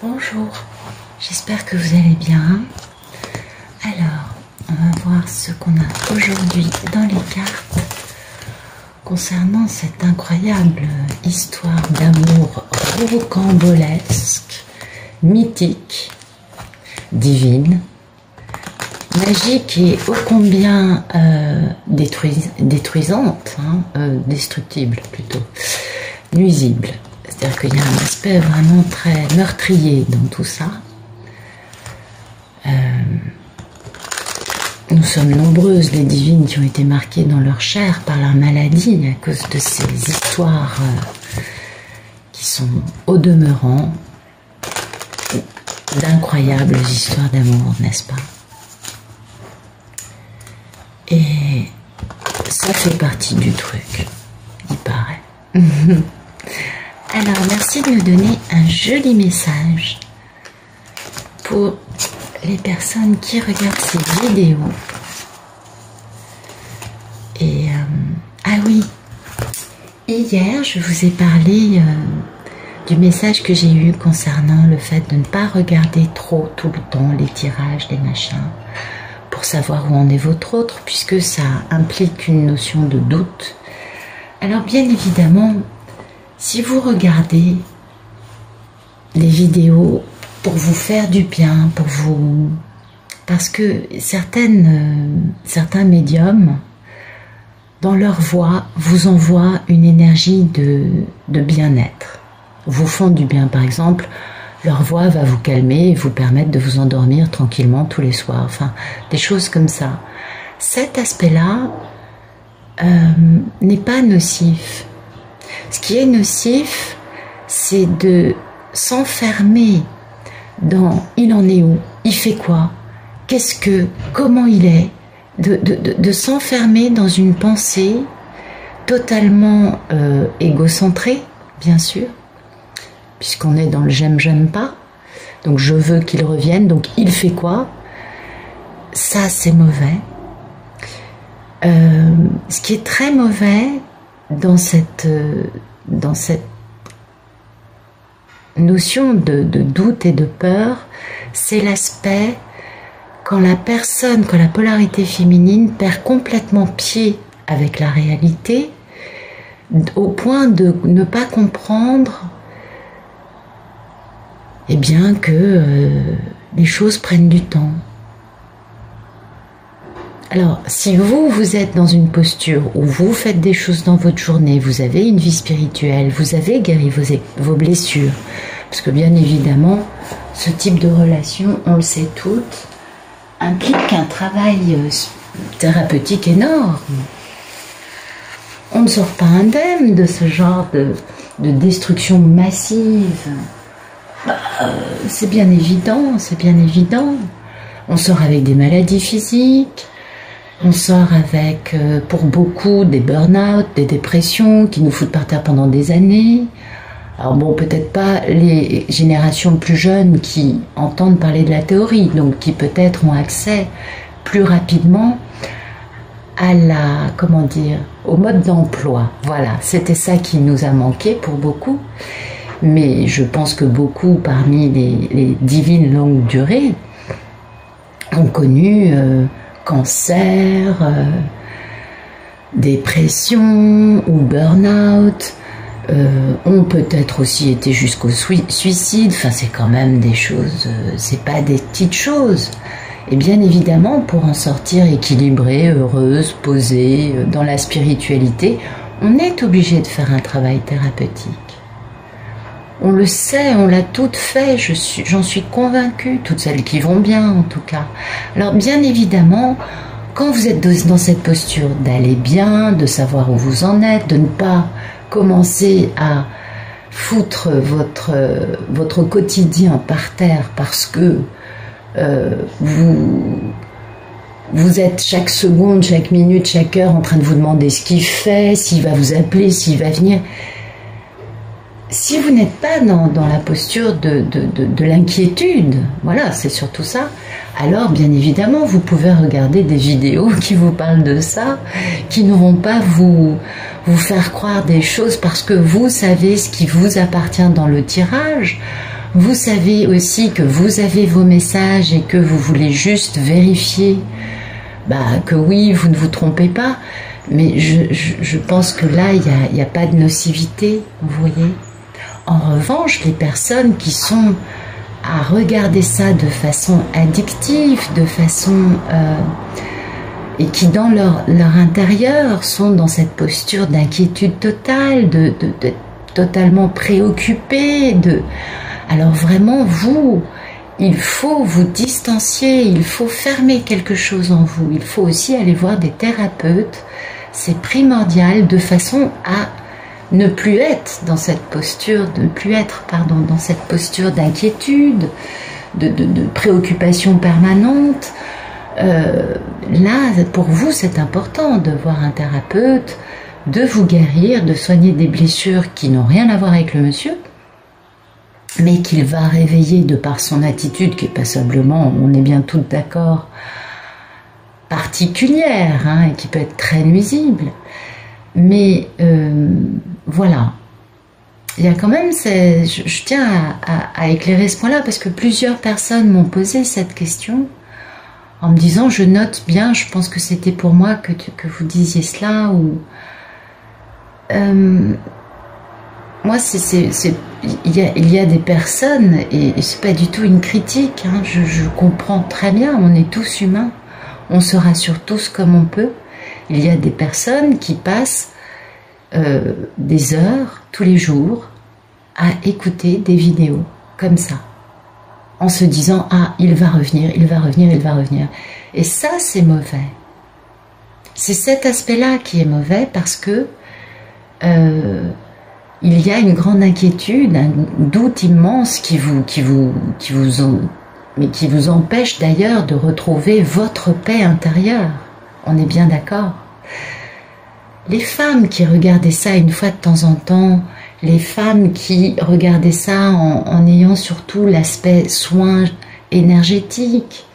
Bonjour, j'espère que vous allez bien. Alors, on va voir ce qu'on a aujourd'hui dans les cartes concernant cette incroyable histoire d'amour rocambolesque, mythique, divine, magique et ô combien détruisante, destructible plutôt, nuisible. C'est-à-dire qu'il y a un aspect vraiment très meurtrier dans tout ça. Nous sommes nombreuses, les divines, qui ont été marquées dans leur chair par la maladie à cause de ces histoires qui sont au demeurant d'incroyables histoires d'amour, n'est-ce pas? Et ça fait partie du truc, il paraît. Alors, merci de me donner un joli message pour les personnes qui regardent ces vidéos. Et, ah oui, hier, je vous ai parlé du message que j'ai eu concernant le fait de ne pas regarder trop tout le temps les tirages, les machins, pour savoir où en est votre autre, puisque ça implique une notion de doute. Alors, bien évidemment, si vous regardez les vidéos pour vous faire du bien, parce que certains médiums, dans leur voix, vous envoient une énergie de bien-être, vous font du bien. Par exemple, leur voix va vous calmer et vous permettre de vous endormir tranquillement tous les soirs, enfin, des choses comme ça. Cet aspect-là n'est pas nocif. Ce qui est nocif, c'est de s'enfermer dans « il en est où ? Il fait quoi ? Comment il est ?» de s'enfermer dans une pensée totalement égocentrée, bien sûr, puisqu'on est dans le « j'aime pas », donc je veux qu'il revienne, donc il fait quoi ? Ça, c'est mauvais. Ce qui est très mauvais dans cette notion de doute et de peur, c'est l'aspect quand la polarité féminine perd complètement pied avec la réalité, au point de ne pas comprendre que les choses prennent du temps. Alors, si vous êtes dans une posture où vous faites des choses dans votre journée, vous avez une vie spirituelle, vous avez guéri vos blessures, parce que bien évidemment, ce type de relation, on le sait toutes, implique un travail thérapeutique énorme. On ne sort pas indemne de ce genre de destruction massive. C'est bien évident, c'est bien évident. On sort avec des maladies physiques. On sort avec, pour beaucoup, des burn-out, des dépressions qui nous foutent par terre pendant des années. Alors bon, peut-être pas les générations plus jeunes qui entendent parler de la théorie, donc qui peut-être ont accès plus rapidement à au mode d'emploi. Voilà, c'était ça qui nous a manqué pour beaucoup. Mais je pense que beaucoup parmi les divines longue durée ont connu cancer, dépression ou burn-out, ont peut-être aussi été jusqu'au suicide. Enfin, c'est quand même des choses, c'est pas des petites choses. Et bien évidemment, pour en sortir équilibrée, heureuse, posée, dans la spiritualité, on est obligé de faire un travail thérapeutique. On le sait, on l'a toutes fait, j'en suis convaincue, toutes celles qui vont bien en tout cas. Alors bien évidemment, quand vous êtes dans cette posture d'aller bien, de savoir où vous en êtes, de ne pas commencer à foutre votre quotidien par terre parce que vous êtes chaque seconde, chaque minute, chaque heure en train de vous demander ce qu'il fait, s'il va vous appeler, s'il va venir. Si vous n'êtes pas dans la posture de l'inquiétude, voilà, c'est surtout ça, alors bien évidemment vous pouvez regarder des vidéos qui vous parlent de ça, qui ne vont pas vous faire croire des choses parce que vous savez ce qui vous appartient dans le tirage. Vous savez aussi que vous avez vos messages et que vous voulez juste vérifier que oui, vous ne vous trompez pas. Mais je pense que là, il n'y a pas de nocivité, vous voyez. En revanche, les personnes qui sont à regarder ça de façon addictive, de façon... et qui dans leur intérieur sont dans cette posture d'inquiétude totale, de totalement préoccupés, alors vraiment il faut vous distancier, il faut fermer quelque chose en vous, il faut aussi aller voir des thérapeutes, c'est primordial de façon à ne plus être dans cette posture, dans cette posture d'inquiétude, de préoccupation permanente. Là, pour vous, c'est important de voir un thérapeute, de vous guérir, de soigner des blessures qui n'ont rien à voir avec le monsieur, mais qu'il va réveiller de par son attitude, qui est passablement, on est bien toutes d'accord, particulière, et qui peut être très nuisible. Mais voilà, il y a quand même, je tiens à éclairer ce point-là, parce que plusieurs personnes m'ont posé cette question, en me disant, je note bien, je pense que c'était pour moi que vous disiez cela, ou... moi, il y a des personnes, et c'est pas du tout une critique, je comprends très bien, on est tous humains, on se rassure tous comme on peut. Il y a des personnes qui passent des heures, tous les jours, à écouter des vidéos comme ça, en se disant « Ah, il va revenir, il va revenir, il va revenir ». Et ça, c'est mauvais. C'est cet aspect-là qui est mauvais parce que il y a une grande inquiétude, un doute immense qui vous empêche d'ailleurs de retrouver votre paix intérieure. On est bien d'accord. Les femmes qui regardaient ça une fois de temps en temps, les femmes qui regardaient ça en ayant surtout l'aspect soin énergétique,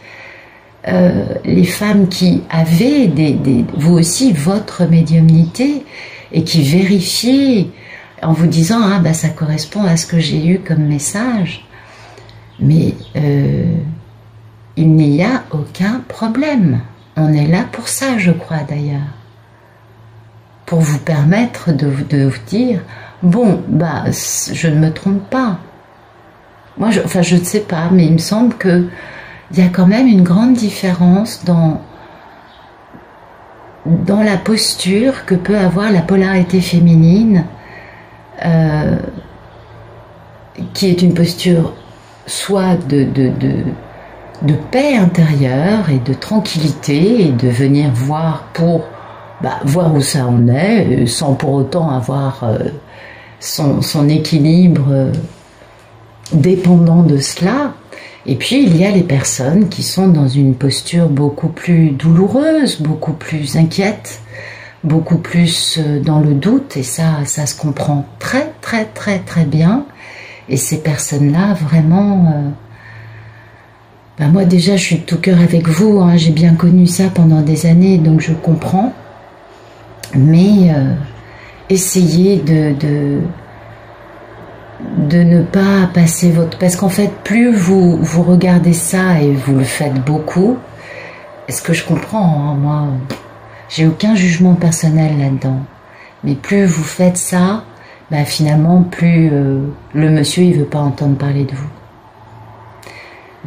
les femmes qui avaient vous aussi votre médiumnité et qui vérifiaient en vous disant « Ah, ça correspond à ce que j'ai eu comme message ». Mais il n'y a aucun problème. On est là pour ça, je crois d'ailleurs. Pour vous permettre de vous dire « Bon, je ne me trompe pas ». Moi, je ne sais pas, mais il me semble qu'il y a quand même une grande différence dans la posture que peut avoir la polarité féminine, qui est une posture soit de paix intérieure et de tranquillité, et de venir voir pour voir où ça en est, sans pour autant avoir son équilibre dépendant de cela. Et puis il y a les personnes qui sont dans une posture beaucoup plus douloureuse, beaucoup plus inquiète, beaucoup plus dans le doute, et ça se comprend très très très très bien. Et ces personnes-là, vraiment, moi déjà je suis de tout cœur avec vous, j'ai bien connu ça pendant des années, donc je comprends. Mais essayez de ne pas passer votre... Parce qu'en fait, plus vous regardez ça, et vous le faites beaucoup, est-ce que je comprends, moi, j'ai aucun jugement personnel là-dedans, mais plus vous faites ça, finalement, plus le monsieur, il veut pas entendre parler de vous.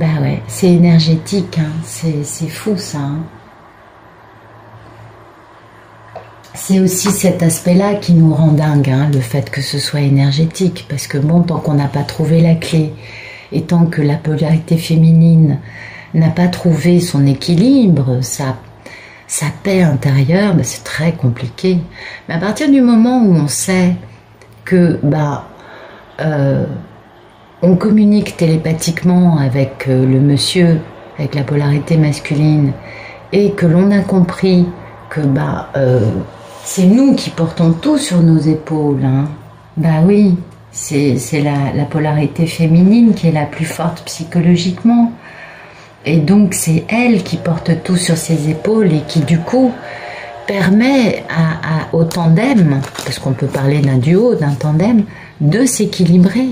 Ouais, c'est énergétique, c'est fou ça. C'est aussi cet aspect-là qui nous rend dingue, le fait que ce soit énergétique, parce que bon, tant qu'on n'a pas trouvé la clé, et tant que la polarité féminine n'a pas trouvé son équilibre, sa paix intérieure, c'est très compliqué. Mais à partir du moment où on sait que on communique télépathiquement avec le monsieur, avec la polarité masculine, et que l'on a compris que c'est nous qui portons tout sur nos épaules. Oui, c'est la polarité féminine qui est la plus forte psychologiquement. Et donc c'est elle qui porte tout sur ses épaules et qui du coup permet au tandem, parce qu'on peut parler d'un duo, d'un tandem, de s'équilibrer.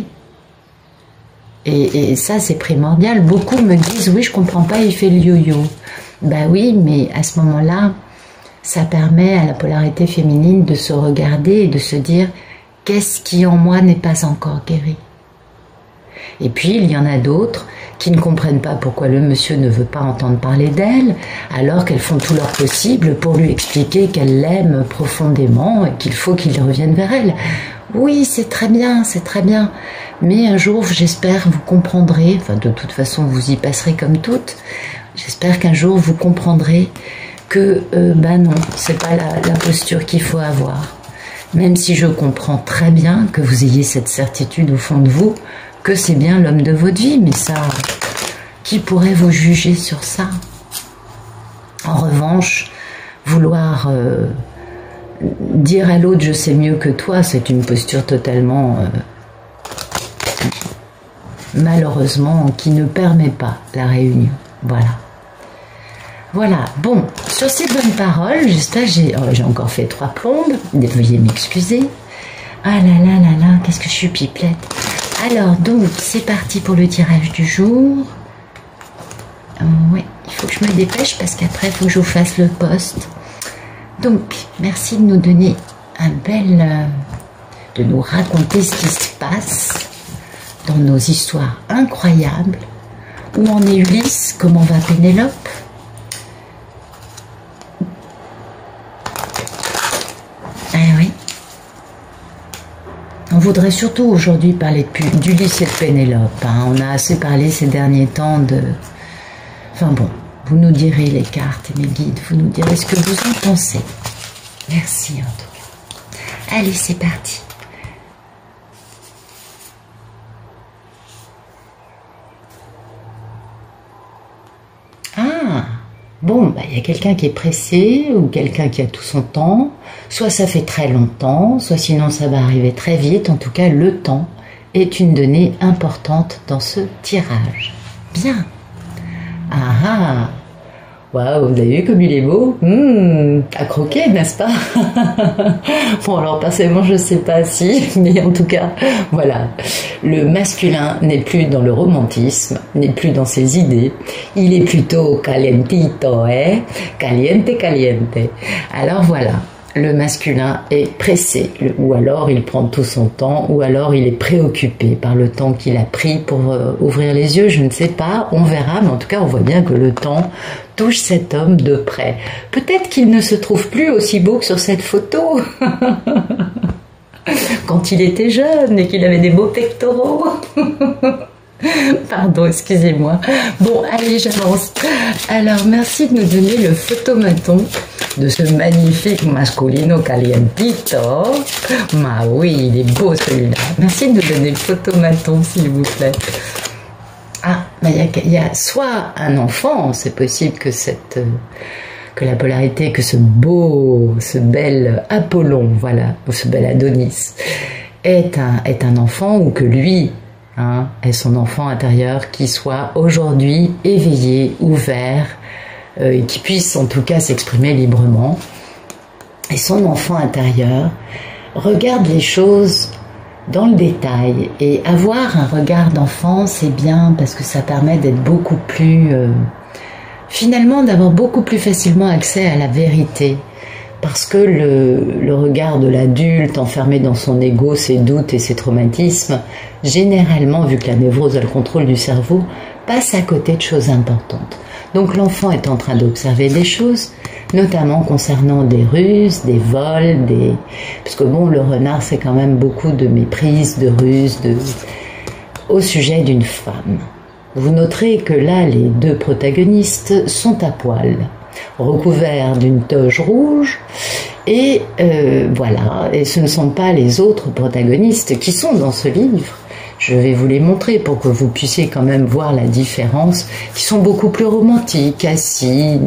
Et ça, c'est primordial. Beaucoup me disent, oui, je comprends pas, il fait le yo-yo. Ben oui, mais à ce moment-là, ça permet à la polarité féminine de se regarder et de se dire, qu'est-ce qui en moi n'est pas encore guéri? Et puis, il y en a d'autres qui ne comprennent pas pourquoi le monsieur ne veut pas entendre parler d'elle, alors qu'elles font tout leur possible pour lui expliquer qu'elle l'aime profondément et qu'il faut qu'il revienne vers elle. Oui, c'est très bien, mais un jour, j'espère, vous comprendrez, enfin de toute façon, vous y passerez comme toutes, j'espère qu'un jour, vous comprendrez que, ben non, c'est pas la posture qu'il faut avoir. Même si je comprends très bien que vous ayez cette certitude au fond de vous, que c'est bien l'homme de votre vie, mais ça, qui pourrait vous juger sur ça? En revanche, vouloir dire à l'autre « je sais mieux que toi », c'est une posture totalement, malheureusement, qui ne permet pas la réunion. Voilà. Voilà, bon, sur ces bonnes paroles, j'espère que j'ai encore fait 3 plombes, veuillez m'excuser. Ah là là là là, qu'est-ce que je suis pipelette. Alors, donc, c'est parti pour le tirage du jour. Ouais, il faut que je me dépêche parce qu'après, il faut que je vous fasse le post. Donc, merci de nous donner un bel... de nous raconter ce qui se passe dans nos histoires incroyables. Où en est Ulysse? Comment va Pénélope? Ah oui. On voudrait surtout aujourd'hui parler d'Ulysse et de Pénélope. Hein. On a assez parlé ces derniers temps de... Enfin bon, vous nous direz les cartes et mes guides, vous nous direz ce que vous en pensez. Merci en tout cas. Allez, c'est parti. Ah, bon, bah, y a quelqu'un qui est pressé ou quelqu'un qui a tout son temps. Soit ça fait très longtemps, soit sinon ça va arriver très vite. En tout cas, le temps est une donnée importante dans ce tirage. Bien. Ah ah. Waouh, vous avez vu comme il est beau? À croquer, n'est-ce pas? Bon, alors personnellement, je sais pas si, mais en tout cas, voilà. Le masculin n'est plus dans le romantisme, n'est plus dans ses idées. Il est plutôt calientito, hein? Caliente, caliente. Alors voilà. Le masculin est pressé, ou alors il prend tout son temps, ou alors il est préoccupé par le temps qu'il a pris pour ouvrir les yeux, je ne sais pas, on verra, mais en tout cas on voit bien que le temps touche cet homme de près. Peut-être qu'il ne se trouve plus aussi beau que sur cette photo, quand il était jeune et qu'il avait des beaux pectoraux. Pardon, excusez-moi. Bon, allez, j'avance. Alors, merci de nous donner le photomaton de ce magnifique masculino calientito. Ah oui, il est beau celui-là. Merci de nous donner le photomaton, s'il vous plaît. Ah, bah, il y a soit un enfant, c'est possible que que la polarité, que ce bel Apollon, voilà, ou ce bel Adonis, est un enfant, ou que lui... Hein, et son enfant intérieur qui soit aujourd'hui éveillé, ouvert, et qui puisse en tout cas s'exprimer librement. Et son enfant intérieur regarde les choses dans le détail. Et avoir un regard d'enfant, c'est bien parce que ça permet d'être beaucoup plus... finalement, d'avoir beaucoup plus facilement accès à la vérité. Parce que le regard de l'adulte enfermé dans son ego, ses doutes et ses traumatismes, généralement, vu que la névrose a le contrôle du cerveau, passe à côté de choses importantes. Donc l'enfant est en train d'observer des choses, notamment concernant des ruses, des vols, parce que bon, le renard, c'est quand même beaucoup de méprise, de ruses, au sujet d'une femme. Vous noterez que là, les 2 protagonistes sont à poil, recouverts d'une toge rouge, et voilà, et ce ne sont pas les autres protagonistes qui sont dans ce livre. Je vais vous les montrer pour que vous puissiez quand même voir la différence, qui sont beaucoup plus romantiques, assis,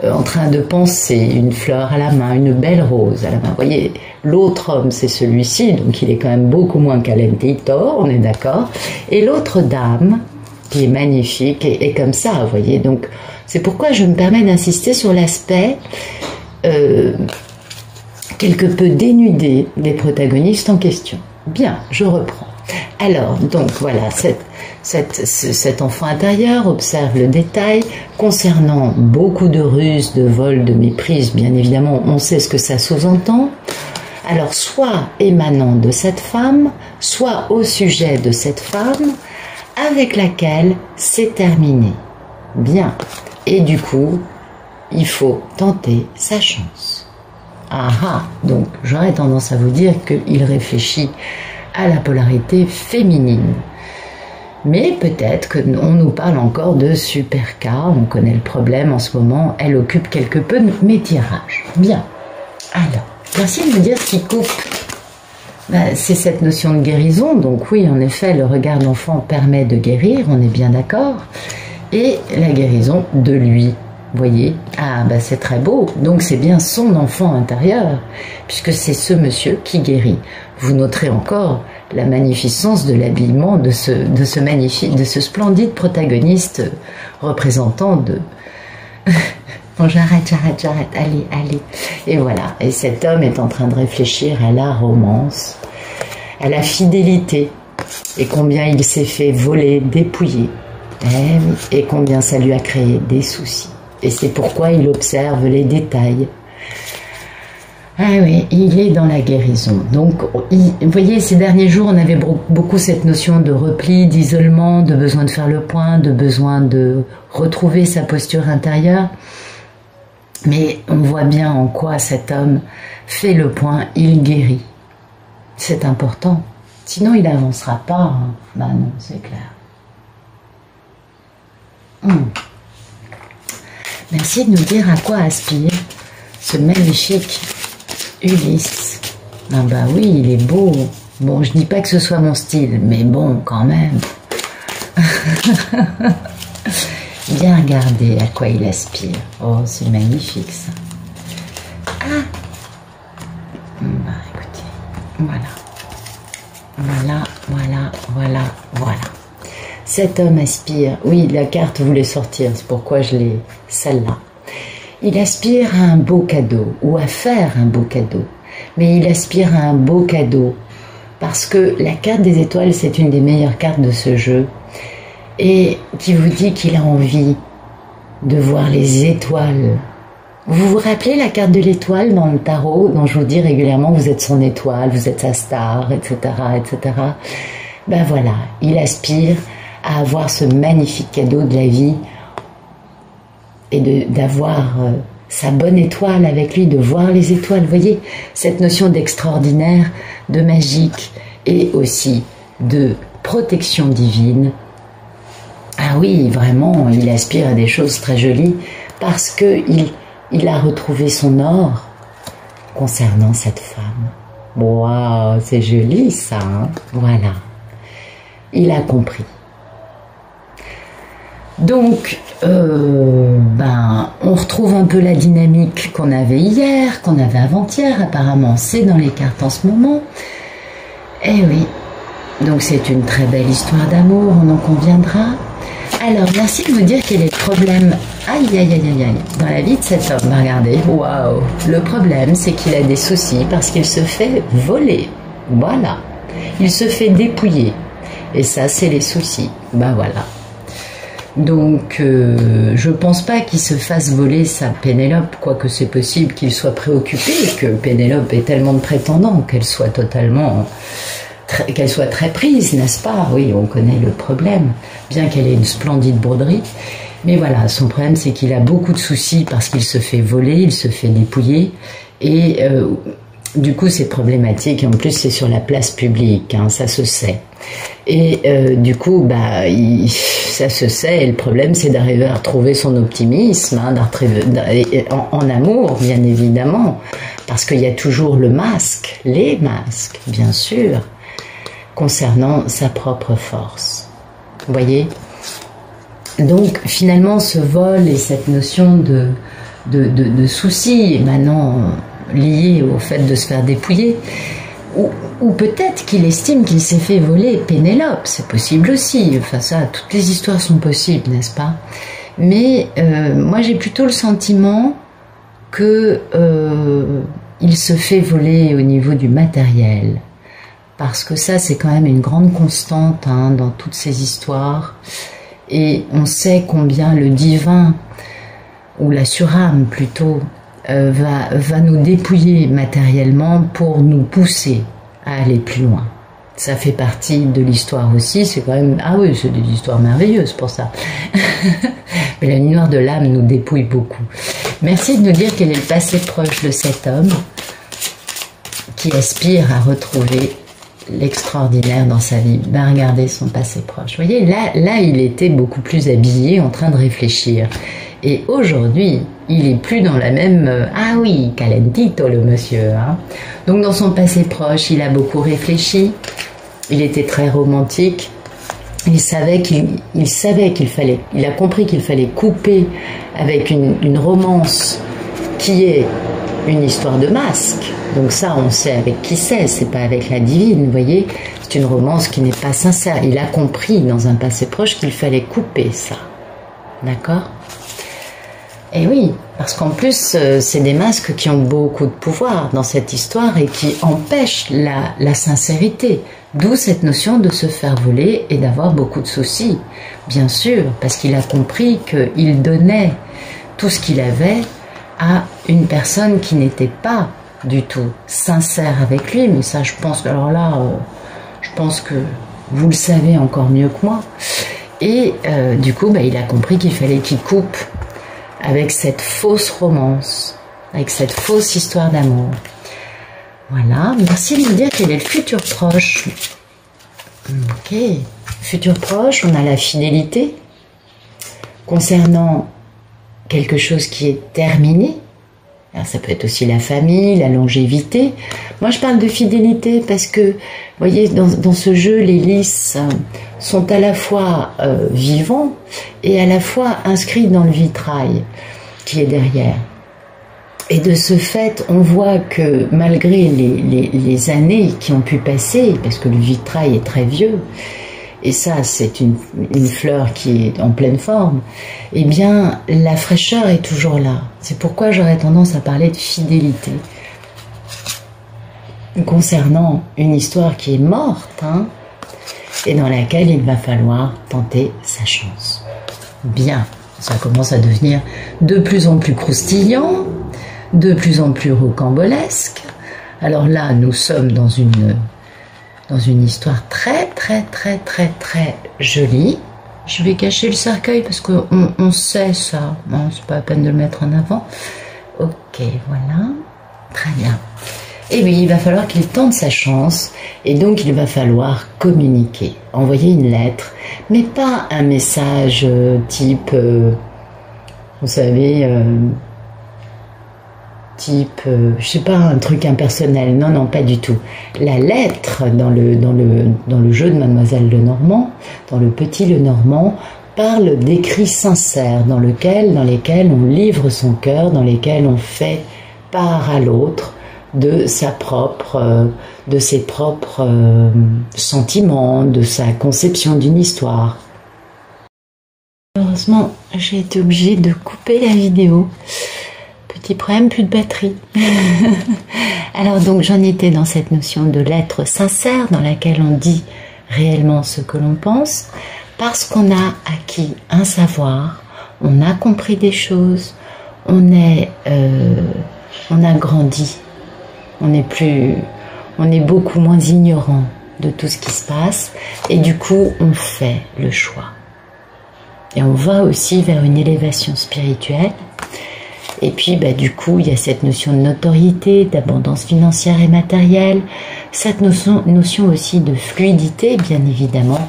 en train de penser, une fleur à la main, une belle rose à la main. Vous voyez, l'autre homme, c'est celui-ci, donc il est quand même beaucoup moins calentito, on est d'accord, et l'autre dame, qui est magnifique, et comme ça, vous voyez, donc c'est pourquoi je me permets d'insister sur l'aspect quelque peu dénudé des protagonistes en question. Bien, je reprends. Alors, donc voilà, cet enfant intérieur observe le détail concernant beaucoup de ruses, de vols, de méprises. Bien évidemment, on sait ce que ça sous-entend. Alors, soit émanant de cette femme, soit au sujet de cette femme avec laquelle c'est terminé. Bien. Et du coup, il faut tenter sa chance. Ah ah, donc j'aurais tendance à vous dire qu'il réfléchit à la polarité féminine. Mais peut-être qu'on nous parle encore de super cas, on connaît le problème en ce moment, elle occupe quelque peu mes tirages. Bien. Alors, merci de me dire ce qui coupe. C'est cette notion de guérison, donc oui, en effet, le regard d'enfant permet de guérir, on est bien d'accord, et la guérison de lui. Vous voyez, ah c'est très beau, donc c'est bien son enfant intérieur, puisque c'est ce monsieur qui guérit. Vous noterez encore la magnificence de l'habillement de ce splendide protagoniste représentant de... Bon, j'arrête, allez. Et voilà, et cet homme est en train de réfléchir à la romance, à la fidélité, et combien il s'est fait voler, dépouiller, et combien ça lui a créé des soucis. Et c'est pourquoi il observe les détails. Ah oui, il est dans la guérison. Donc, vous voyez, ces derniers jours, on avait beaucoup cette notion de repli, d'isolement, de besoin de faire le point, de besoin de retrouver sa posture intérieure. Mais on voit bien en quoi cet homme fait le point, il guérit. C'est important. Sinon, il n'avancera pas. Hein. Ben non, c'est clair. Merci de nous dire à quoi aspire ce magnifique Ulysse. Ah bah oui, il est beau. Bon, je dis pas que ce soit mon style, mais bon, quand même. Bien regarder à quoi il aspire. Oh, c'est magnifique ça. Ah. Bah écoutez, voilà. Cet homme aspire, oui, la carte voulait sortir, c'est pourquoi je l'ai, celle-là. Il aspire à un beau cadeau, ou à faire un beau cadeau. Mais il aspire à un beau cadeau, parce que la carte des étoiles, c'est une des meilleures cartes de ce jeu, et qui vous dit qu'il a envie de voir les étoiles. Vous vous rappelez la carte de l'étoile dans le tarot, dont je vous dis régulièrement, vous êtes son étoile, vous êtes sa star, etc., etc. Ben voilà, il aspire à avoir ce magnifique cadeau de la vie et d'avoir sa bonne étoile avec lui, de voir les étoiles. Vous voyez, cette notion d'extraordinaire, de magique et aussi de protection divine. Ah oui, vraiment, il aspire à des choses très jolies parce qu'il a retrouvé son or concernant cette femme. Waouh, c'est joli ça, hein? Voilà. Il a compris. Donc, on retrouve un peu la dynamique qu'on avait hier, qu'on avait avant-hier, apparemment, c'est dans les cartes en ce moment. Eh oui, donc c'est une très belle histoire d'amour, on en conviendra. Alors, merci de me dire quel est le problème, dans la vie de cet homme. Regardez, waouh, le problème, c'est qu'il a des soucis parce qu'il se fait voler. Voilà, il se fait dépouiller. Et ça, c'est les soucis. Ben voilà. Donc, je pense pas qu'il se fasse voler sa Pénélope, quoique c'est possible qu'il soit préoccupé, que Pénélope ait tellement de prétendants qu'elle soit qu'elle soit très prise, n'est-ce pas? Oui, on connaît le problème, bien qu'elle ait une splendide broderie. Mais voilà, son problème, c'est qu'il a beaucoup de soucis parce qu'il se fait voler, il se fait dépouiller, et du coup, c'est problématique. Et en plus, c'est sur la place publique, hein, ça se sait. Et du coup, ça se sait, et le problème, c'est d'arriver à retrouver son optimisme, hein, en amour, bien évidemment, parce qu'il y a toujours le masque, les masques, bien sûr, concernant sa propre force. Vous voyez? Donc, finalement, ce vol et cette notion de soucis, maintenant liés au fait de se faire dépouiller, ou peut-être qu'il estime qu'il s'est fait voler Pénélope, c'est possible aussi. Enfin ça, toutes les histoires sont possibles, n'est-ce pas? Mais moi j'ai plutôt le sentiment que il se fait voler au niveau du matériel. parce que ça c'est quand même une grande constante hein, dans toutes ces histoires, et on sait combien le divin, ou la surâme plutôt, va nous dépouiller matériellement pour nous pousser à aller plus loin. Ça fait partie de l'histoire aussi, c'est quand même... Ah oui, c'est des histoires merveilleuses pour ça. Mais la nuit noire de l'âme nous dépouille beaucoup. Merci de nous dire quel est le passé proche de cet homme qui aspire à retrouver l'extraordinaire dans sa vie. Ben, regardez son passé proche. Vous voyez, là, il était beaucoup plus habillé, en train de réfléchir. Et aujourd'hui, il est plus dans la même... Ah oui, calentito le monsieur. Hein. Donc dans son passé proche, il a beaucoup réfléchi. Il était très romantique. Il savait qu'il fallait... Il a compris qu'il fallait couper avec une romance qui est une histoire de masque. Donc ça, on sait avec qui c'est pas avec la divine, vous voyez. C'est une romance qui n'est pas sincère. Il a compris dans un passé proche qu'il fallait couper ça. D'accord ? Et oui, parce qu'en plus, c'est des masques qui ont beaucoup de pouvoir dans cette histoire et qui empêchent la sincérité. D'où cette notion de se faire voler et d'avoir beaucoup de soucis. Bien sûr, parce qu'il a compris qu'il donnait tout ce qu'il avait à une personne qui n'était pas du tout sincère avec lui. Mais ça, je pense que, alors là, je pense que vous le savez encore mieux que moi. Et du coup, bah, il a compris qu'il fallait qu'il coupe avec cette fausse romance, avec cette fausse histoire d'amour. Voilà, merci de me dire quel est le futur proche. Ok, futur proche, on a la fidélité concernant quelque chose qui est terminé. Alors, ça peut être aussi la famille, la longévité. Moi, je parle de fidélité parce que, vous voyez, dans ce jeu, les lys sont à la fois vivants et à la fois inscrits dans le vitrail qui est derrière. Et de ce fait, on voit que malgré les années qui ont pu passer, parce que le vitrail est très vieux, et ça c'est une fleur qui est en pleine forme, eh bien la fraîcheur est toujours là. C'est pourquoi j'aurais tendance à parler de fidélité concernant une histoire qui est morte, hein, et dans laquelle il va falloir tenter sa chance. Bien, ça commence à devenir de plus en plus croustillant, de plus en plus rocambolesque. Alors là, nous sommes dans une histoire très jolie. Je vais cacher le cercueil parce qu'on sait ça. Bon, c'est pas la peine de le mettre en avant. Ok, voilà. Très bien. Et oui, il va falloir qu'il tente sa chance. Et donc, il va falloir communiquer. Envoyer une lettre. Mais pas un message type... vous savez... type, je sais pas, un truc impersonnel. Non, non, pas du tout. La lettre dans le jeu de Mademoiselle Lenormand, dans le petit Lenormand, parle d'écrits sincères dans lesquels on livre son cœur, dans lesquels on fait part à l'autre de ses propres sentiments, de sa conception d'une histoire. Heureusement, j'ai été obligée de couper la vidéo. Petit problème, plus de batterie. Alors donc j'en étais dans cette notion de lettre sincère dans laquelle on dit réellement ce que l'on pense, parce qu'on a acquis un savoir, on a compris des choses, on a grandi, on est beaucoup moins ignorant de tout ce qui se passe, et du coup on fait le choix. Et on va aussi vers une élévation spirituelle. Et puis, bah, du coup, il y a cette notion de notoriété, d'abondance financière et matérielle, cette notion aussi de fluidité, bien évidemment,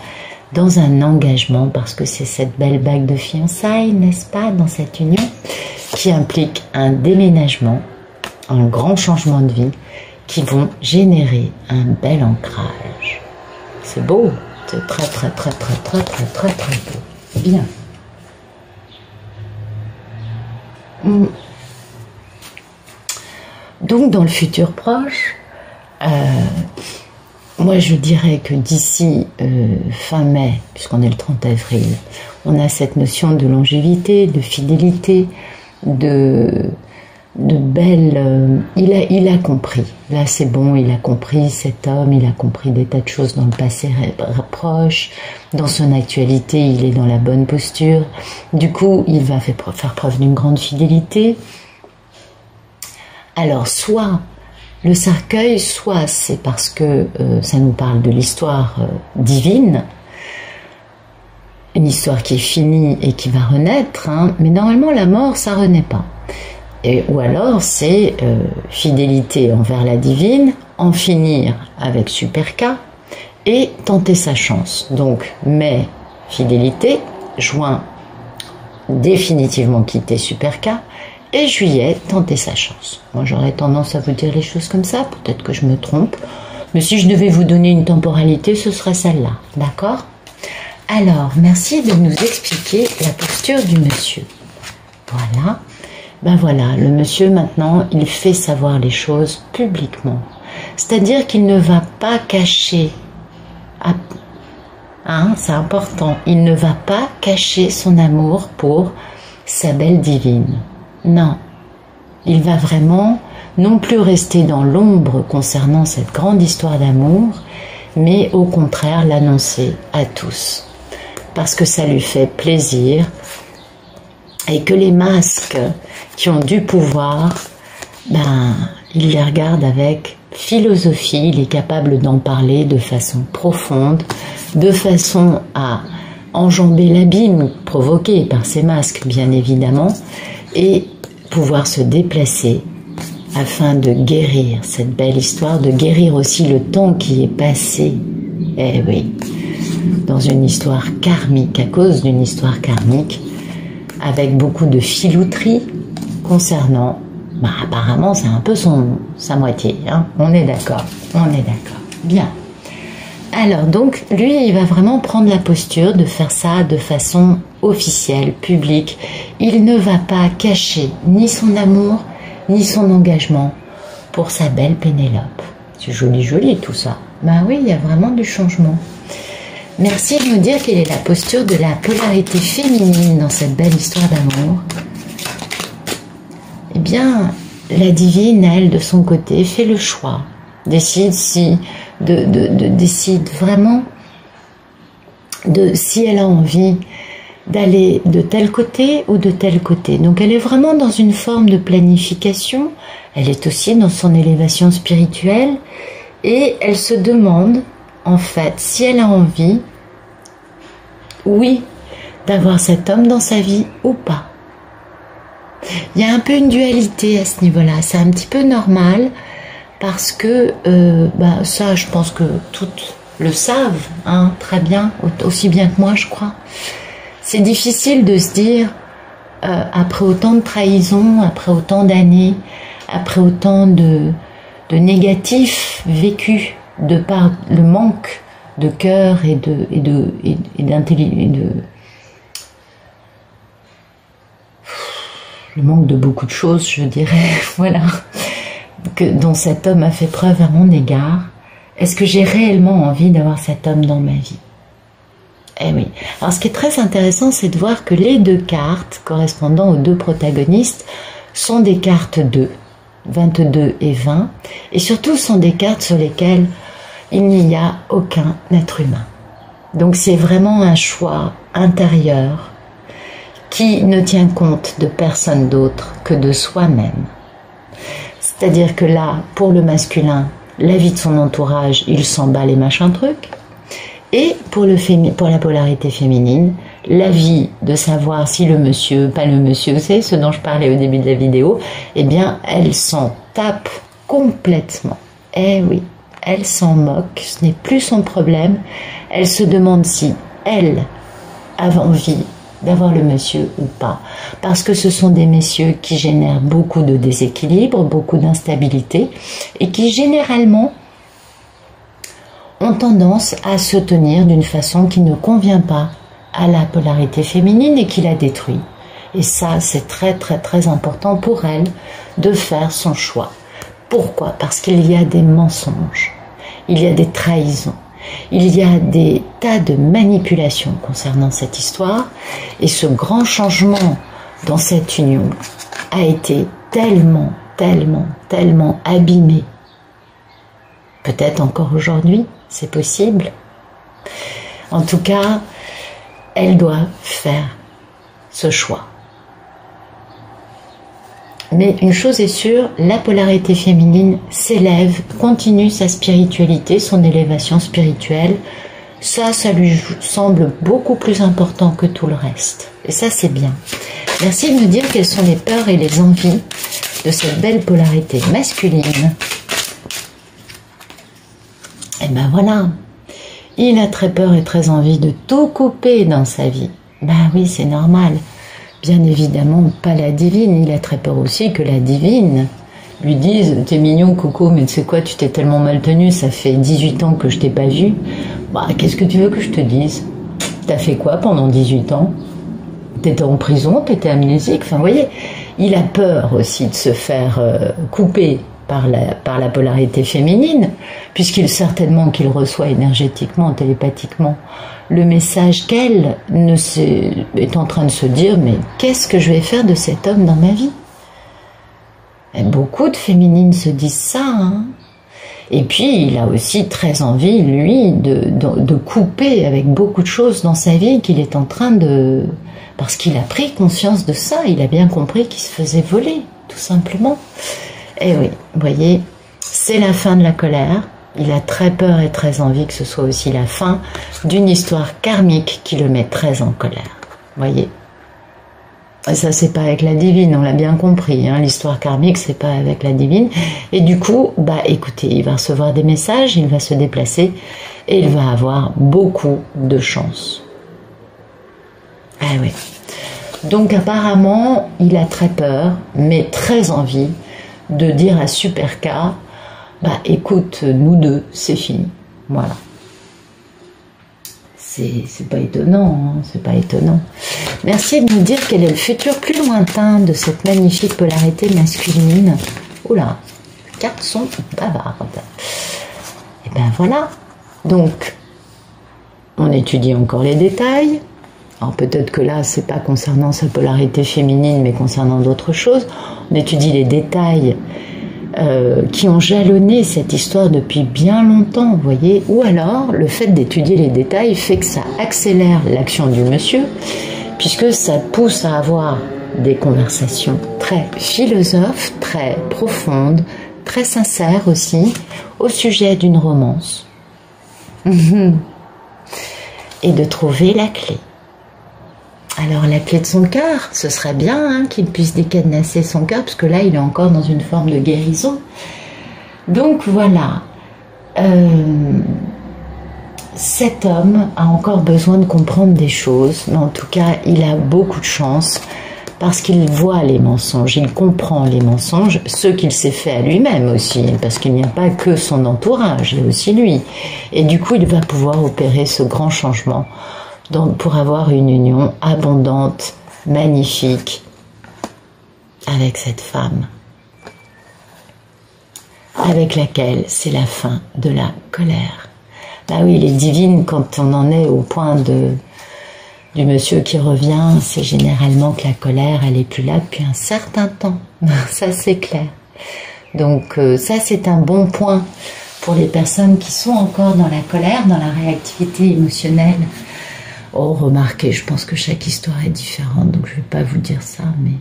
dans un engagement, parce que c'est cette belle bague de fiançailles, n'est-ce pas, dans cette union, qui implique un déménagement, un grand changement de vie, qui vont générer un bel ancrage. C'est beau, c'est très beau. Bien. Donc dans le futur proche, moi je dirais que d'ici fin mai, puisqu'on est le 30 avril, on a cette notion de longévité, de fidélité, de de belles... il a compris. Là, c'est bon, il a compris, cet homme, il a compris des tas de choses dans le passé proche. Dans son actualité, il est dans la bonne posture. Du coup, il va faire preuve d'une grande fidélité. Alors, soit le cercueil, soit c'est parce que ça nous parle de l'histoire divine, une histoire qui est finie et qui va renaître, hein, mais normalement, la mort, ça renaît pas. Ou alors c'est fidélité envers la divine, en finir avec Super K et tenter sa chance. Donc mai, fidélité, juin, définitivement quitter Super K, et juillet, tenter sa chance. Moi j'aurais tendance à vous dire les choses comme ça, peut-être que je me trompe, mais si je devais vous donner une temporalité, ce serait celle-là, d'accord? Alors, merci de nous expliquer la posture du monsieur. Voilà. Ben voilà, le monsieur maintenant, il fait savoir les choses publiquement. C'est-à-dire qu'il ne va pas cacher, hein, c'est important, il ne va pas cacher son amour pour sa belle divine. Non, il va vraiment non plus rester dans l'ombre concernant cette grande histoire d'amour, mais au contraire l'annoncer à tous. Parce que ça lui fait plaisir et que les masques qui ont du pouvoir, ben, il les regarde avec philosophie, il est capable d'en parler de façon profonde, de façon à enjamber l'abîme provoqué par ces masques, bien évidemment, et pouvoir se déplacer afin de guérir cette belle histoire, de guérir aussi le temps qui est passé, eh oui, dans une histoire karmique, à cause d'une histoire karmique, avec beaucoup de filouterie concernant, bah, apparemment c'est un peu sa moitié, hein, on est d'accord, bien. Alors donc, lui, il va vraiment prendre la posture de faire ça de façon officielle, publique. Il ne va pas cacher ni son amour, ni son engagement pour sa belle Pénélope. C'est joli, joli tout ça. Ben oui, il y a vraiment du changement. Merci de nous dire quelle est la posture de la polarité féminine dans cette belle histoire d'amour. Eh bien, la divine, elle, de son côté, fait le choix. Décide décide vraiment si elle a envie d'aller de tel côté ou de tel côté. Donc elle est vraiment dans une forme de planification, elle est aussi dans son élévation spirituelle et elle se demande en fait si elle a envie, oui, d'avoir cet homme dans sa vie ou pas. Il y a un peu une dualité à ce niveau-là, c'est un petit peu normal. Parce que ça, je pense que toutes le savent, hein, très bien, aussi bien que moi, je crois. C'est difficile de se dire, après autant de trahison, après autant d'années, après autant de négatifs vécus, de par le manque de cœur et d'intelligence, le manque de beaucoup de choses, je dirais, voilà. Dont cet homme a fait preuve à mon égard, est-ce que j'ai réellement envie d'avoir cet homme dans ma vie? Eh oui. Alors ce qui est très intéressant, c'est de voir que les deux cartes correspondant aux deux protagonistes sont des cartes 2, 22 et 20, et surtout sont des cartes sur lesquelles il n'y a aucun être humain. Donc c'est vraiment un choix intérieur qui ne tient compte de personne d'autre que de soi-même. C'est-à-dire que là, pour le masculin, la vie de son entourage, il s'en bat les machins trucs. Et pour la polarité féminine, la vie de savoir si le monsieur, pas le monsieur, c'est ce dont je parlais au début de la vidéo, eh bien, elle s'en tape complètement. Eh oui, elle s'en moque, ce n'est plus son problème. Elle se demande si elle a envie d'avoir le monsieur ou pas, parce que ce sont des messieurs qui génèrent beaucoup de déséquilibre, beaucoup d'instabilité, et qui généralement ont tendance à se tenir d'une façon qui ne convient pas à la polarité féminine et qui la détruit. Et ça, c'est très très très important pour elle de faire son choix. Pourquoi? Parce qu'il y a des mensonges, il y a des trahisons, il y a des tas de manipulations concernant cette histoire, et ce grand changement dans cette union a été tellement, tellement, tellement abîmée. Peut-être encore aujourd'hui, c'est possible. En tout cas, elle doit faire ce choix. Mais une chose est sûre, la polarité féminine s'élève, continue sa spiritualité, son élévation spirituelle. Ça lui semble beaucoup plus important que tout le reste. Et ça, c'est bien. Merci de me dire quelles sont les peurs et les envies de cette belle polarité masculine. Et ben voilà, il a très peur et très envie de tout couper dans sa vie. Ben oui, c'est normal. Bien évidemment, pas la divine. Il a très peur aussi que la divine lui dise « T'es mignon, Coco, mais tu sais quoi, tu t'es tellement mal tenu, ça fait 18 ans que je t'ai pas vu. Bah, qu'est-ce que tu veux que je te dise? T'as fait quoi pendant 18 ans? T'étais en prison, t'étais amnésique. » Enfin, vous voyez, il a peur aussi de se faire couper par la polarité féminine, puisqu'il certainement qu'il reçoit énergétiquement, télépathiquement, le message qu'elle est en train de se dire, mais qu'est-ce que je vais faire de cet homme dans ma vie? Et beaucoup de féminines se disent ça, hein. Et puis il a aussi très envie, lui, de couper avec beaucoup de choses dans sa vie qu'il est en train de... Parce qu'il a pris conscience de ça, il a bien compris qu'il se faisait voler, tout simplement. Et oui, vous voyez, c'est la fin de la colère. Il a très peur et très envie que ce soit aussi la fin d'une histoire karmique qui le met très en colère. Voyez. Et ça, c'est pas avec la divine, on l'a bien compris. Hein, l'histoire karmique, c'est pas avec la divine. Et du coup, bah, écoutez, il va recevoir des messages, il va se déplacer et il va avoir beaucoup de chance. Ah oui. Donc apparemment, il a très peur, mais très envie de dire à Super K, bah écoute, nous deux, c'est fini. Voilà. C'est pas étonnant, hein, c'est pas étonnant. Merci de nous dire quel est le futur plus lointain de cette magnifique polarité masculine. Oula, les cartes sont bavardes. Et ben voilà. Donc, on étudie encore les détails. Alors peut-être que là, c'est pas concernant sa polarité féminine, mais concernant d'autres choses. On étudie les détails qui ont jalonné cette histoire depuis bien longtemps, vous voyez. Ou alors, le fait d'étudier les détails fait que ça accélère l'action du monsieur, puisque ça pousse à avoir des conversations très philosophes, très profondes, très sincères aussi, au sujet d'une romance. Et de trouver la clé. Alors la clé de son cœur, ce serait bien hein, qu'il puisse décadenasser son cœur, parce que là il est encore dans une forme de guérison. Donc voilà, cet homme a encore besoin de comprendre des choses, mais en tout cas il a beaucoup de chance, parce qu'il voit les mensonges, il comprend les mensonges, ceux qu'il s'est fait à lui-même aussi, parce qu'il n'y a pas que son entourage, il y a aussi lui. Et du coup il va pouvoir opérer ce grand changement, donc pour avoir une union abondante, magnifique, avec cette femme, avec laquelle c'est la fin de la colère. Bah oui, les divines, quand on en est au point du monsieur qui revient, c'est généralement que la colère, elle est plus là depuis un certain temps. Ça, c'est clair. Donc ça, c'est un bon point pour les personnes qui sont encore dans la colère, dans la réactivité émotionnelle. Oh, remarquez, je pense que chaque histoire est différente, donc je ne vais pas vous dire ça, mais...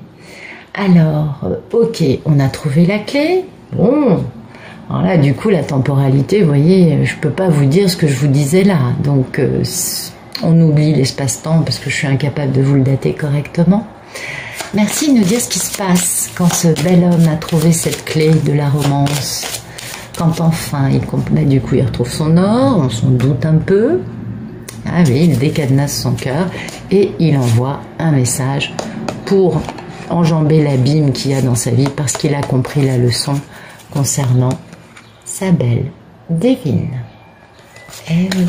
Alors, ok, on a trouvé la clé. Bon, alors là, du coup, la temporalité, vous voyez, je ne peux pas vous dire ce que je vous disais là. Donc, on oublie l'espace-temps parce que je suis incapable de vous le dater correctement. Merci de nous dire ce qui se passe quand ce bel homme a trouvé cette clé de la romance. Quand enfin, du coup, il retrouve son or, on s'en doute un peu. Ah oui, il décadenasse son cœur et il envoie un message pour enjamber l'abîme qu'il y a dans sa vie parce qu'il a compris la leçon concernant sa belle divine. Eh oui.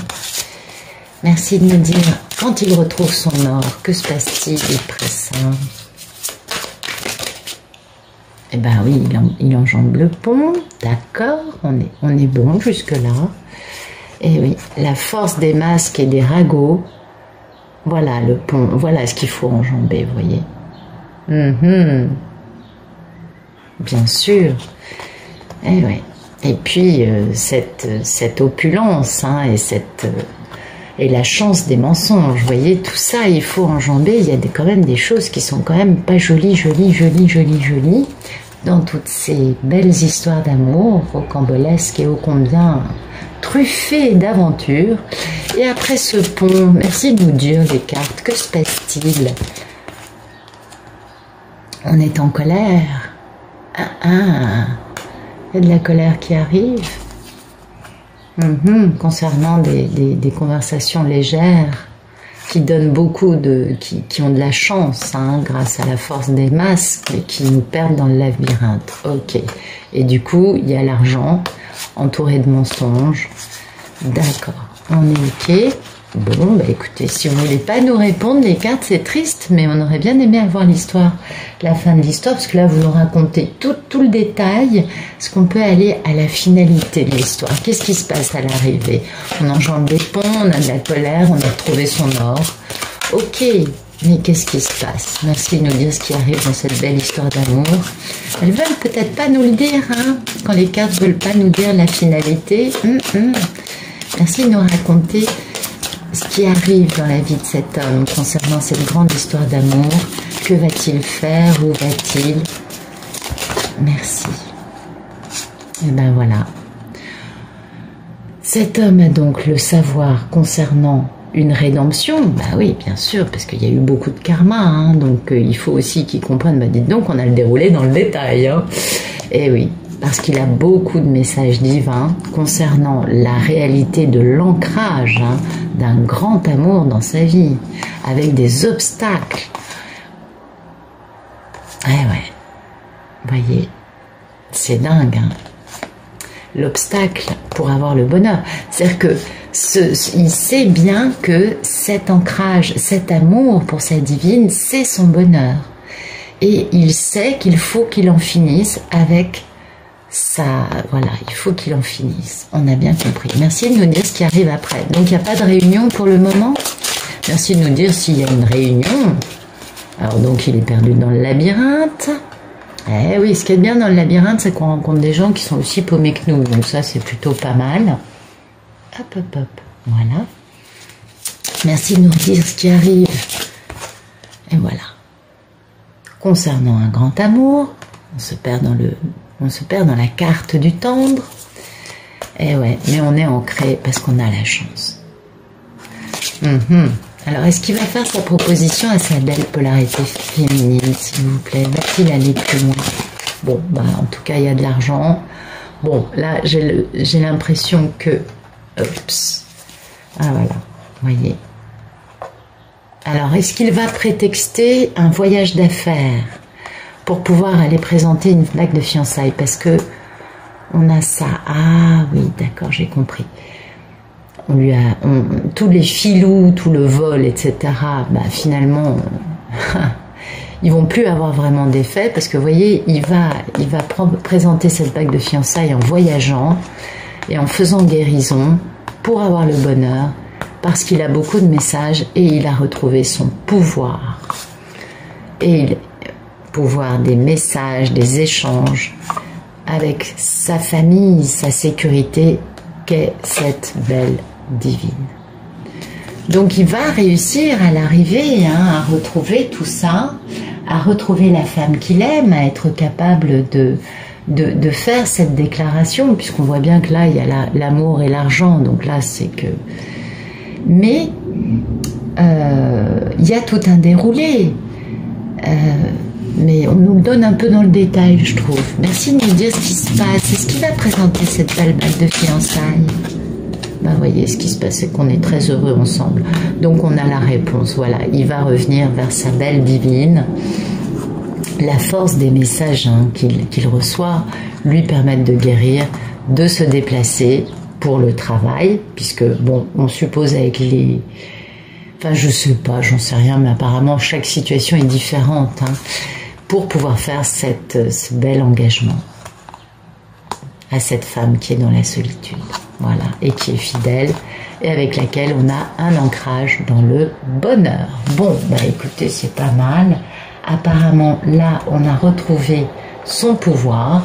Merci de me dire, quand il retrouve son or, que se passe-t-il? Il est très simple. Eh ben oui, il enjambe le pont, d'accord, on est bon jusque-là. Et oui, la force des masques et des ragots, voilà le pont, voilà ce qu'il faut enjamber, vous voyez. bien sûr. Et, ouais. Et puis, cette opulence hein, et la chance des mensonges, vous voyez, tout ça, il faut enjamber. Il y a quand même des choses qui sont quand même pas jolies dans toutes ces belles histoires d'amour, rocambolesques et ô combien truffées d'aventures. Et après ce pont, merci de nous dire les cartes, que se passe-t-il? On est en colère. Il y a de la colère qui arrive. Concernant des conversations légères qui donnent beaucoup qui ont de la chance hein, grâce à la force des masques et qui nous perdent dans le labyrinthe. Ok. Et du coup, il y a l'argent entouré de mensonges. D'accord. On est ok. Bon, bah écoutez, si vous ne voulez pas nous répondre, les cartes, c'est triste, mais on aurait bien aimé avoir l'histoire, la fin de l'histoire, parce que là, vous nous racontez tout le détail. Est-ce qu'on peut aller à la finalité de l'histoire? Qu'est-ce qui se passe à l'arrivée? On enjambe des ponts, on a de la colère, on a retrouvé son or. Ok, mais qu'est-ce qui se passe? Merci de nous dire ce qui arrive dans cette belle histoire d'amour. Elles veulent peut-être pas nous le dire, hein, quand les cartes veulent pas nous dire la finalité. Merci de nous raconter ce qui arrive dans la vie de cet homme concernant cette grande histoire d'amour. Que va-t-il faire? Où va-t-il? Merci. Et ben voilà. Cet homme a donc le savoir concernant une rédemption. Bah oui, bien sûr, parce qu'il y a eu beaucoup de karma. Hein, donc il faut aussi qu'il comprenne. Bah dites donc, on a le déroulé dans le détail. Hein. Et oui. Parce qu'il a beaucoup de messages divins concernant la réalité de l'ancrage hein, d'un grand amour dans sa vie, avec des obstacles. Ouais, voyez, c'est dingue. Hein. L'obstacle pour avoir le bonheur. C'est-à-dire que il sait bien que cet ancrage, cet amour pour sa divine, c'est son bonheur. Et il sait qu'il faut qu'il en finisse avec ça, voilà, il faut qu'il en finisse. On a bien compris. Merci de nous dire ce qui arrive après. Donc, il n'y a pas de réunion pour le moment. Merci de nous dire s'il y a une réunion. Alors, donc, il est perdu dans le labyrinthe. Eh oui, ce qui est bien dans le labyrinthe, c'est qu'on rencontre des gens qui sont aussi paumés que nous. Donc, ça, c'est plutôt pas mal. Hop. Voilà. Merci de nous dire ce qui arrive. Et voilà. Concernant un grand amour, on se perd dans la carte du tendre. Et ouais, mais on est ancré parce qu'on a la chance. Alors, est-ce qu'il va faire sa proposition à sa belle polarité féminine, s'il vous plaît? Va-t-il aller plus loin? Bon, bah, en tout cas, il y a de l'argent. Bon, là, j'ai l'impression que... Oups. Ah, voilà. Voyez. Alors, est-ce qu'il va prétexter un voyage d'affaires pour pouvoir aller présenter une bague de fiançailles? Parce que on a ça. Ah oui, d'accord, j'ai compris. On lui a tous les filous, tout le vol, etc. Bah finalement, ils vont plus avoir vraiment d'effet parce que vous voyez, il va présenter cette bague de fiançailles en voyageant et en faisant guérison pour avoir le bonheur, parce qu'il a beaucoup de messages et il a retrouvé son pouvoir. Et pouvoir des messages, des échanges avec sa famille, sa sécurité, qu'est cette belle divine. Donc il va réussir à l'arrivée, hein, à retrouver tout ça, à retrouver la femme qu'il aime, à être capable de faire cette déclaration, puisqu'on voit bien que là il y a l'amour et l'argent, donc là c'est que... Mais il y a tout un déroulé. Mais on nous le donne un peu dans le détail, je trouve. Merci de nous dire ce qui se passe. Est-ce qu'il va présenter cette belle bague de fiançailles? Ben, vous voyez, ce qui se passe, c'est qu'on est très heureux ensemble. Donc, on a la réponse. Voilà, il va revenir vers sa belle divine. La force des messages hein, qu'il reçoit lui permettent de guérir, de se déplacer pour le travail, puisque, bon, on suppose avec les... Enfin, je sais pas, j'en sais rien, mais apparemment, chaque situation est différente, hein, pour pouvoir faire ce bel engagement à cette femme qui est dans la solitude, voilà, et qui est fidèle, et avec laquelle on a un ancrage dans le bonheur. Bon, bah écoutez, c'est pas mal. Apparemment, là, on a retrouvé son pouvoir.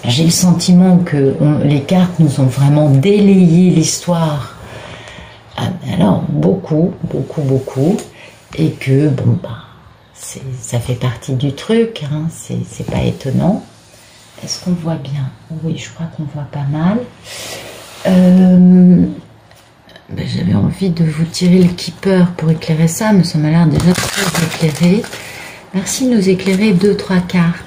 J'ai le sentiment que les cartes nous ont vraiment délayé l'histoire. Alors, beaucoup, et que, bon, bah, ça fait partie du truc, hein, c'est pas étonnant. Est-ce qu'on voit bien? Oui, je crois qu'on voit pas mal. Ben, j'avais envie de vous tirer le keeper pour éclairer ça, mais ça m'a l'air déjà très éclairé. Merci de nous éclairer 2-3 cartes.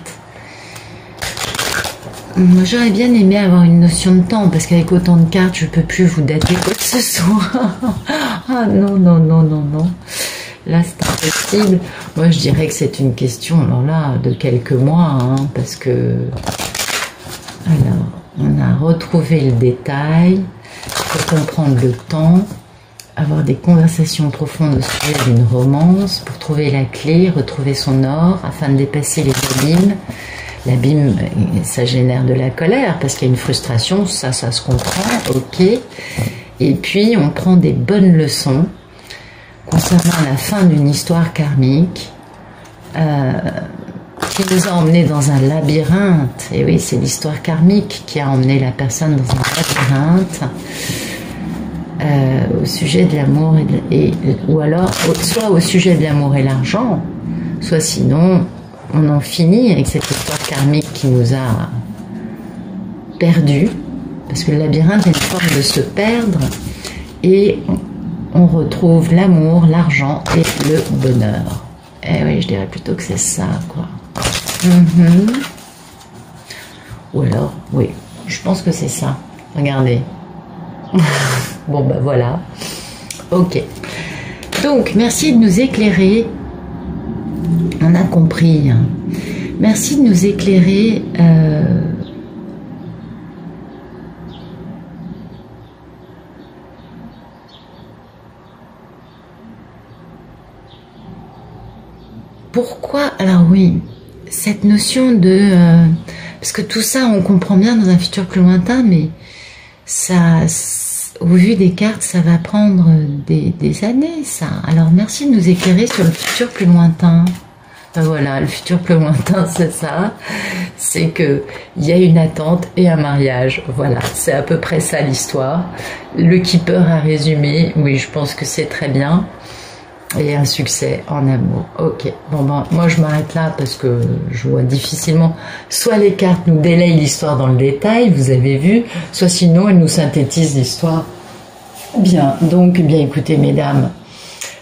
Moi, j'aurais bien aimé avoir une notion de temps, parce qu'avec autant de cartes, je peux plus vous dater quoi que ce soit. Ah non. Là, c'est impossible. Moi, je dirais que c'est une question, alors là, de quelques mois, hein, parce que... Alors, on a retrouvé le détail, il faut comprendre le temps, avoir des conversations profondes au sujet d'une romance, pour trouver la clé, retrouver son or, afin de dépasser les abîmes. L'abîme, ça génère de la colère, parce qu'il y a une frustration, ça se comprend, ok. Et puis, on prend des bonnes leçons concernant la fin d'une histoire karmique, qui nous a emmenés dans un labyrinthe. Et oui, c'est l'histoire karmique qui a emmené la personne dans un labyrinthe, au sujet de l'amour, ou alors, soit au sujet de l'amour et l'argent, soit sinon... On en finit avec cette histoire karmique qui nous a perdus, parce que le labyrinthe est une forme de se perdre, et on retrouve l'amour, l'argent et le bonheur. Eh oui, je dirais plutôt que c'est ça, quoi. Ou alors, oui, je pense que c'est ça. Regardez. Bon, ben voilà. Ok. Donc, merci de nous éclairer. On a compris. Merci de nous éclairer. Pourquoi? Alors oui, cette notion de... parce que tout ça, on comprend bien dans un futur plus lointain, mais ça... Au vu des cartes, ça va prendre des années, ça. Alors, merci de nous éclairer sur le futur plus lointain. Ben voilà, le futur plus lointain, c'est ça. C'est que il y a une attente et un mariage. Voilà, c'est à peu près ça l'histoire. Le keeper a résumé. Oui, je pense que c'est très bien. Et un succès en amour. Ok. Bon, ben, moi, je m'arrête là parce que je vois difficilement. Soit les cartes nous délayent l'histoire dans le détail, vous avez vu, soit sinon, elles nous synthétisent l'histoire. Bien. Donc, bien écoutez, mesdames,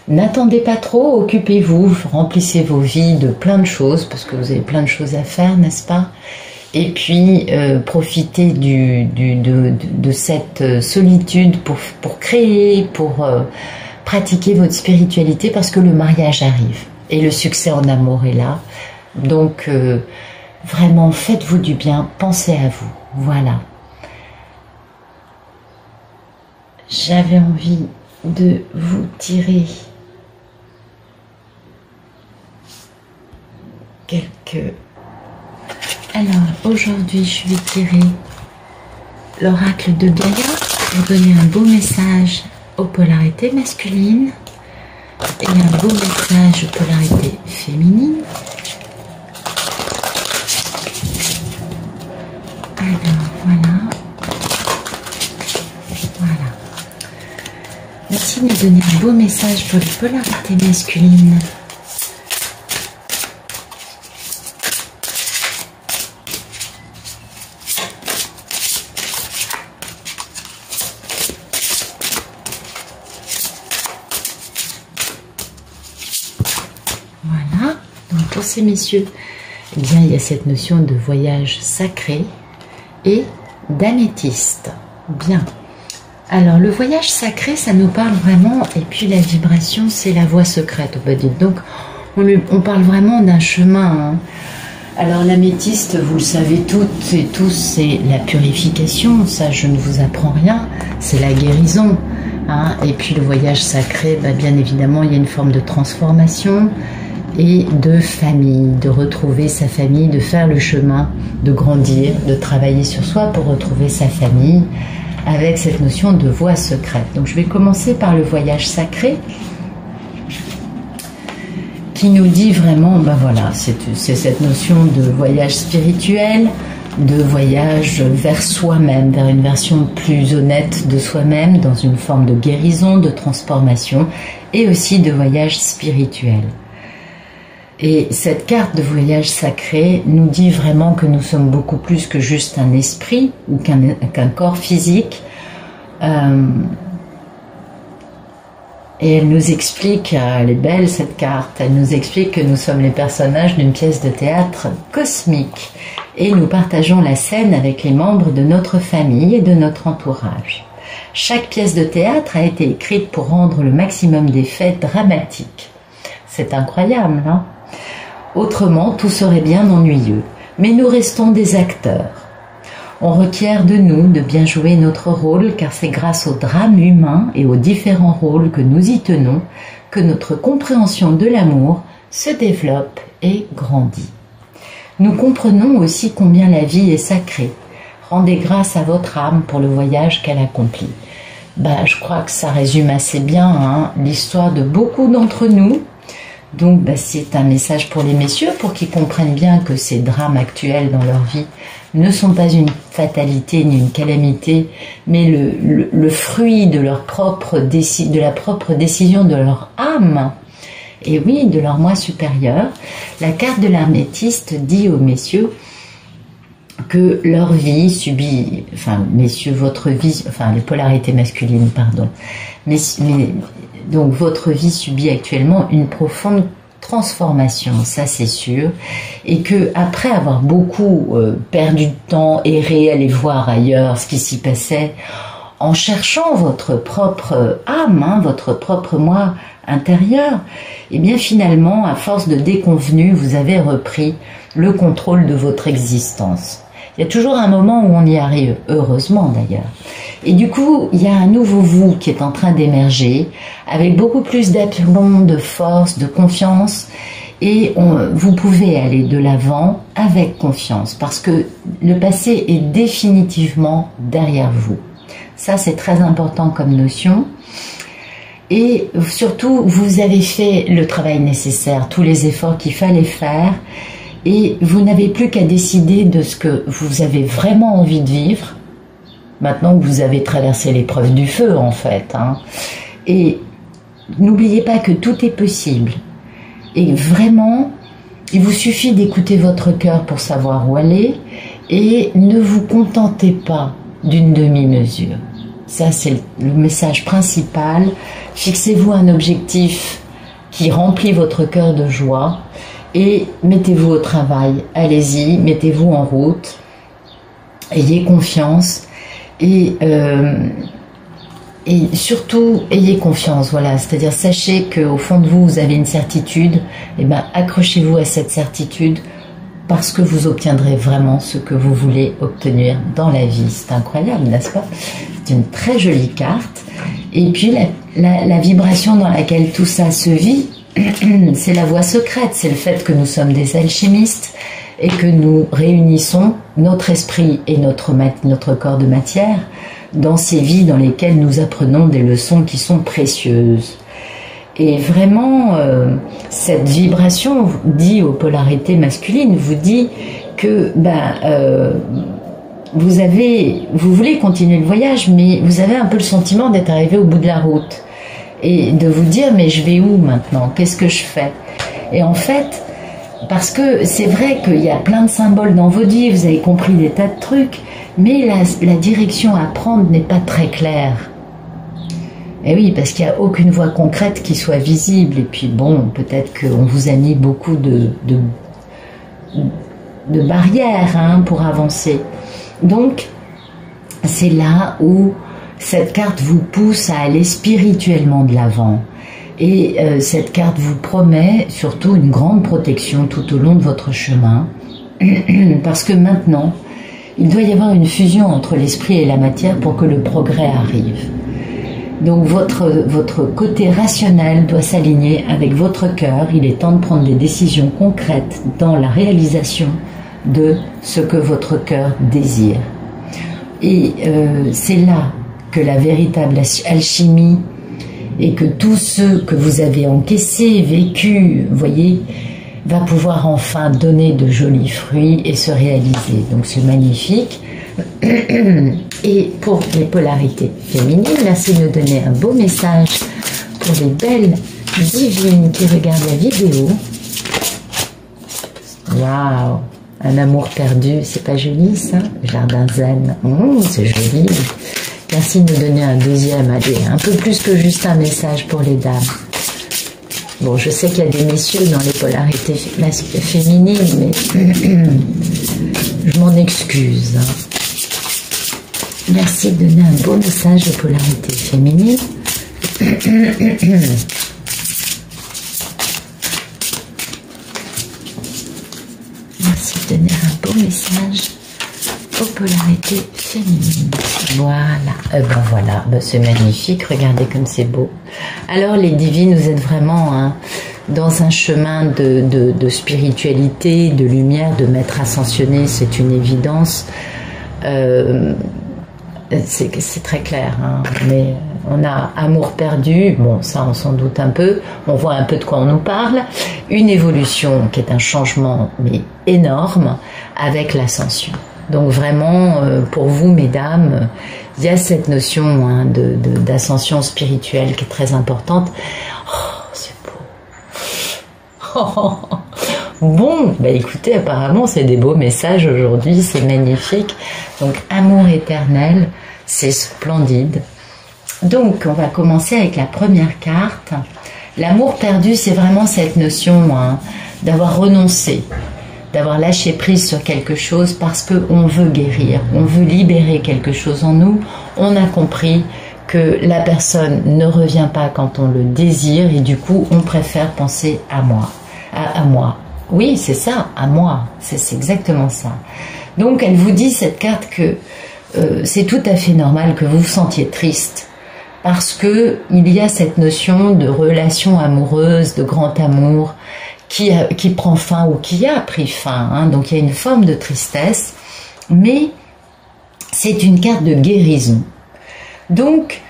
n'attendez pas trop, occupez-vous, remplissez vos vies de plein de choses, parce que vous avez plein de choses à faire, n'est-ce pas? Et puis, profitez de cette solitude pour créer, pour... pratiquez votre spiritualité, parce que le mariage arrive et le succès en amour est là. Donc, vraiment, faites-vous du bien, pensez à vous. Voilà. J'avais envie de vous tirer quelques... Alors, aujourd'hui, je vais tirer l'oracle de Gaïa pour donner un beau message aux polarités masculines et un beau message aux polarités féminines. Alors voilà. Merci de nous donner un beau message pour les polarités masculines. Pour ces messieurs, eh bien, il y a cette notion de voyage sacré et d'améthyste. Bien. Alors, le voyage sacré, ça nous parle vraiment, et puis la vibration, c'est la voie secrète, on va dire. Donc, on parle vraiment d'un chemin. Hein. Alors, l'améthyste, vous le savez toutes et tous, c'est la purification. Ça, je ne vous apprends rien. C'est la guérison. Hein. Et puis, le voyage sacré, bah, bien évidemment, il y a une forme de transformation et de famille, de retrouver sa famille, de faire le chemin, de grandir, de travailler sur soi pour retrouver sa famille avec cette notion de voie secrète. Donc je vais commencer par le voyage sacré qui nous dit vraiment, ben voilà, c'est cette notion de voyage spirituel, de voyage vers soi-même, vers une version plus honnête de soi-même, dans une forme de guérison, de transformation, et aussi de voyage spirituel. Et cette carte de voyage sacré nous dit vraiment que nous sommes beaucoup plus que juste un esprit ou qu'un corps physique. Et elle nous explique, elle est belle cette carte, elle nous explique que nous sommes les personnages d'une pièce de théâtre cosmique et nous partageons la scène avec les membres de notre famille et de notre entourage. Chaque pièce de théâtre a été écrite pour rendre le maximum d'effets dramatiques. C'est incroyable, hein? Autrement, tout serait bien ennuyeux. Mais nous restons des acteurs. On requiert de nous de bien jouer notre rôle car c'est grâce au drame humain et aux différents rôles que nous y tenons que notre compréhension de l'amour se développe et grandit. Nous comprenons aussi combien la vie est sacrée. Rendez grâce à votre âme pour le voyage qu'elle accomplit. Je crois que ça résume assez bien l'histoire de beaucoup d'entre nous. Donc c'est un message pour les messieurs pour qu'ils comprennent bien que ces drames actuels dans leur vie ne sont pas une fatalité ni une calamité, mais le fruit de leur de la propre décision de leur âme, et oui, de leur moi supérieur. La carte de l'hermétiste dit aux messieurs que leur vie subit, messieurs, votre vie, les polarités masculines, pardon, donc votre vie subit actuellement une profonde transformation, ça c'est sûr, et que après avoir beaucoup perdu de temps, erré, aller voir ailleurs ce qui s'y passait, en cherchant votre propre âme, votre propre moi intérieur, et bien finalement, à force de déconvenues, vous avez repris le contrôle de votre existence. Il y a toujours un moment où on y arrive, heureusement d'ailleurs. Et du coup, il y a un nouveau vous qui est en train d'émerger, avec beaucoup plus d'aplomb, de force, de confiance, et vous pouvez aller de l'avant avec confiance, parce que le passé est définitivement derrière vous. Ça, c'est très important comme notion. Et surtout, vous avez fait le travail nécessaire, tous les efforts qu'il fallait faire, et vous n'avez plus qu'à décider de ce que vous avez vraiment envie de vivre, maintenant que vous avez traversé l'épreuve du feu, en fait. Et n'oubliez pas que tout est possible. Et vraiment, il vous suffit d'écouter votre cœur pour savoir où aller, et ne vous contentez pas d'une demi-mesure. Ça, c'est le message principal. Fixez-vous un objectif qui remplit votre cœur de joie, et mettez-vous au travail, allez-y, mettez-vous en route, ayez confiance et surtout ayez confiance, voilà, c'est-à-dire sachez qu'au fond de vous, vous avez une certitude, et accrochez-vous à cette certitude parce que vous obtiendrez vraiment ce que vous voulez obtenir dans la vie. C'est incroyable, n'est-ce pas? C'est une très jolie carte. Et puis la vibration dans laquelle tout ça se vit, c'est la voie secrète, c'est le fait que nous sommes des alchimistes et que nous réunissons notre esprit et notre corps de matière dans ces vies dans lesquelles nous apprenons des leçons qui sont précieuses. Et vraiment, cette vibration dit aux polarités masculines, vous dit que vous voulez continuer le voyage, mais vous avez un peu le sentiment d'être arrivé au bout de la route. Et de vous dire, mais je vais où maintenant? Qu'est-ce que je fais? Et en fait, parce que c'est vrai qu'il y a plein de symboles dans votre vie, vous avez compris des tas de trucs, mais la direction à prendre n'est pas très claire. Et oui, parce qu'il n'y a aucune voie concrète qui soit visible. Et puis bon, peut-être qu'on vous a mis beaucoup de barrières pour avancer. Donc, c'est là où cette carte vous pousse à aller spirituellement de l'avant. Et cette carte vous promet surtout une grande protection tout au long de votre chemin. Parce que maintenant, il doit y avoir une fusion entre l'esprit et la matière pour que le progrès arrive. Donc votre côté rationnel doit s'aligner avec votre cœur. Il est temps de prendre des décisions concrètes dans la réalisation de ce que votre cœur désire. Et c'est là que la véritable alchimie et que tout ce que vous avez encaissé, vécu, vous voyez, va pouvoir enfin donner de jolis fruits et se réaliser. Donc c'est magnifique. Et pour les polarités féminines, merci de me donner un beau message pour les belles divines qui regardent la vidéo. Waouh, un amour perdu, c'est pas joli ça? Jardin zen, c'est joli. Merci de me donner un deuxième, allez, un peu plus que juste un message pour les dames. Bon, je sais qu'il y a des messieurs dans les polarités féminines, mais je m'en excuse. Merci de donner un beau message aux polarités féminines. Merci de donner un beau message aux polarités féminines. Voilà, voilà, c'est magnifique, regardez comme c'est beau. Alors les divines, vous êtes vraiment dans un chemin de spiritualité, de lumière, de maître ascensionné, c'est une évidence. C'est très clair, mais on a amour perdu, bon ça on s'en doute un peu, on voit un peu de quoi on nous parle, une évolution qui est un changement mais énorme avec l'ascension. Donc vraiment, pour vous, mesdames, il y a cette notion d'ascension spirituelle qui est très importante. Oh, c'est beau. Bon, bah écoutez, apparemment, c'est des beaux messages aujourd'hui, c'est magnifique. Donc, amour éternel, c'est splendide. Donc, on va commencer avec la première carte. L'amour perdu, c'est vraiment cette notion d'avoir renoncé, d'avoir lâché prise sur quelque chose parce qu'on veut guérir, on veut libérer quelque chose en nous. On a compris que la personne ne revient pas quand on le désire et du coup, on préfère penser à moi. À moi. Oui, c'est ça, à moi. C'est exactement ça. Donc, elle vous dit, cette carte, que c'est tout à fait normal que vous vous sentiez triste parce que il y a cette notion de relation amoureuse, de grand amour, qui prend fin ou qui a pris fin. Donc il y a une forme de tristesse, mais c'est une carte de guérison. Donc,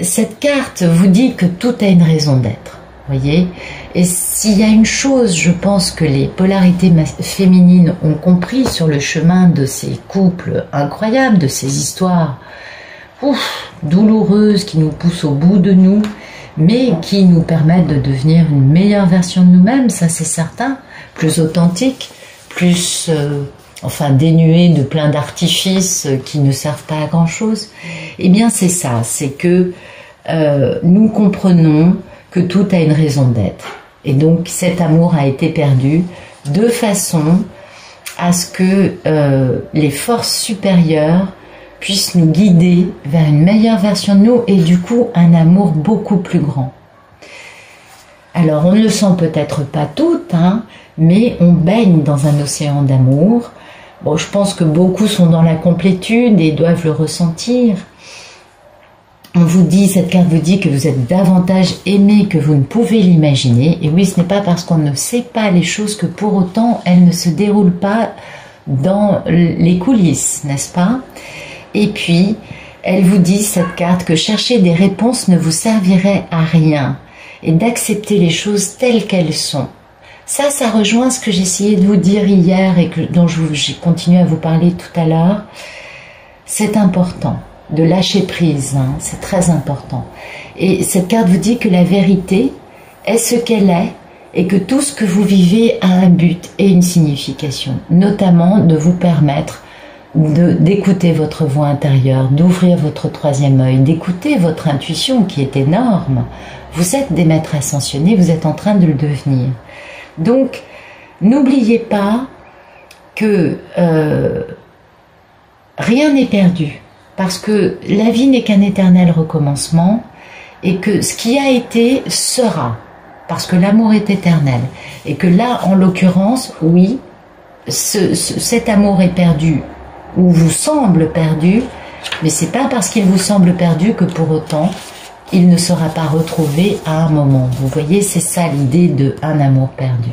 cette carte vous dit que tout a une raison d'être. Voyez. Et s'il y a une chose, je pense que les polarités féminines ont compris sur le chemin de ces couples incroyables, de ces histoires douloureuses qui nous poussent au bout de nous, mais qui nous permettent de devenir une meilleure version de nous-mêmes, ça c'est certain, plus authentique, plus dénuée de plein d'artifices qui ne servent pas à grand-chose. Eh bien c'est ça, c'est que nous comprenons que tout a une raison d'être. Et donc cet amour a été perdu de façon à ce que les forces supérieures puissent nous guider vers une meilleure version de nous et du coup un amour beaucoup plus grand. Alors on ne le sent peut-être pas toutes, mais on baigne dans un océan d'amour. Bon, je pense que beaucoup sont dans la complétude et doivent le ressentir. On vous dit, cette carte vous dit que vous êtes davantage aimé que vous ne pouvez l'imaginer. Et oui, ce n'est pas parce qu'on ne sait pas les choses que pour autant elles ne se déroulent pas dans les coulisses, n'est-ce pas? Et puis, elle vous dit, cette carte, que chercher des réponses ne vous servirait à rien et d'accepter les choses telles qu'elles sont. Ça rejoint ce que j'essayais de vous dire hier et dont j'ai continué à vous parler tout à l'heure. C'est important de lâcher prise, c'est très important. Et cette carte vous dit que la vérité est ce qu'elle est et que tout ce que vous vivez a un but et une signification, notamment de vous permettre d'écouter votre voix intérieure, d'ouvrir votre troisième œil, d'écouter votre intuition qui est énorme. Vous êtes des maîtres ascensionnés, vous êtes en train de le devenir. Donc, n'oubliez pas que rien n'est perdu, parce que la vie n'est qu'un éternel recommencement et que ce qui a été sera, parce que l'amour est éternel. Et que là, en l'occurrence, oui, cet amour est perdu ou vous semble perdu, mais c'est pas parce qu'il vous semble perdu que pour autant il ne sera pas retrouvé à un moment. Vous voyez, c'est ça l'idée de un amour perdu.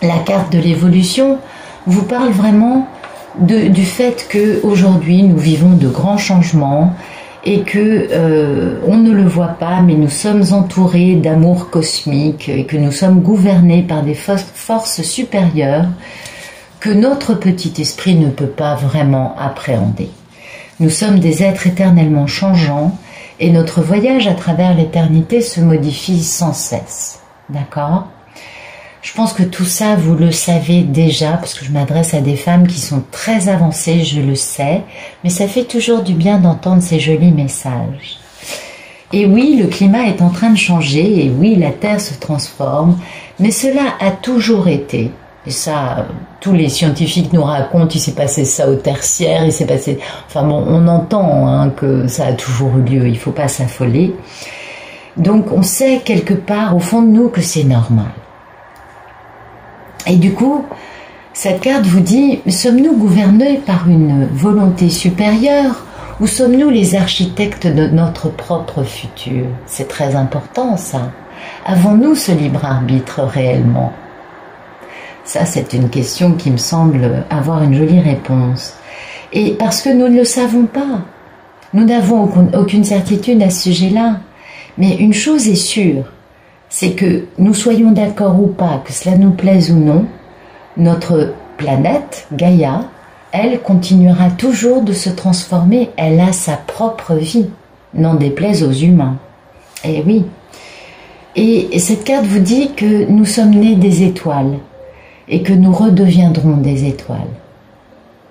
La carte de l'évolution vous parle vraiment du fait qu'aujourd'hui nous vivons de grands changements et que on ne le voit pas, mais nous sommes entourés d'amour cosmique et que nous sommes gouvernés par des forces supérieures que notre petit esprit ne peut pas vraiment appréhender. Nous sommes des êtres éternellement changeants et notre voyage à travers l'éternité se modifie sans cesse. D'accord ? Je pense que tout ça, vous le savez déjà, parce que je m'adresse à des femmes qui sont très avancées, je le sais, mais ça fait toujours du bien d'entendre ces jolis messages. Et oui, le climat est en train de changer, et oui, la Terre se transforme, mais cela a toujours été. Et ça, tous les scientifiques nous racontent, il s'est passé ça au tertiaire, il s'est passé... Enfin bon, on entend que ça a toujours eu lieu, il ne faut pas s'affoler. Donc on sait quelque part, au fond de nous, que c'est normal. Et du coup, cette carte vous dit, sommes-nous gouvernés par une volonté supérieure ou sommes-nous les architectes de notre propre futur? C'est très important ça. Avons-nous ce libre arbitre réellement? Ça, c'est une question qui me semble avoir une jolie réponse. Et parce que nous ne le savons pas. Nous n'avons aucune certitude à ce sujet-là. Mais une chose est sûre, c'est que nous soyons d'accord ou pas, que cela nous plaise ou non, notre planète, Gaïa, elle continuera toujours de se transformer, elle a sa propre vie, n'en déplaise aux humains. Eh oui. Et cette carte vous dit que nous sommes nés des étoiles et que nous redeviendrons des étoiles.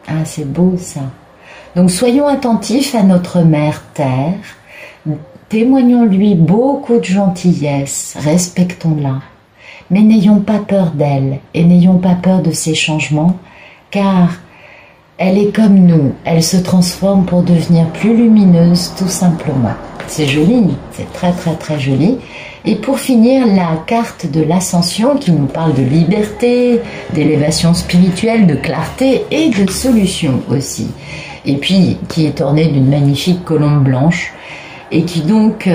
Ah, c'est beau ça. Donc soyons attentifs à notre mère Terre, témoignons-lui beaucoup de gentillesse, respectons-la, mais n'ayons pas peur d'elle et n'ayons pas peur de ses changements, car elle est comme nous, elle se transforme pour devenir plus lumineuse tout simplement. C'est joli, c'est très très très joli. Et pour finir, la carte de l'ascension qui nous parle de liberté, d'élévation spirituelle, de clarté et de solution aussi. Et puis qui est ornée d'une magnifique colombe blanche, et qui donc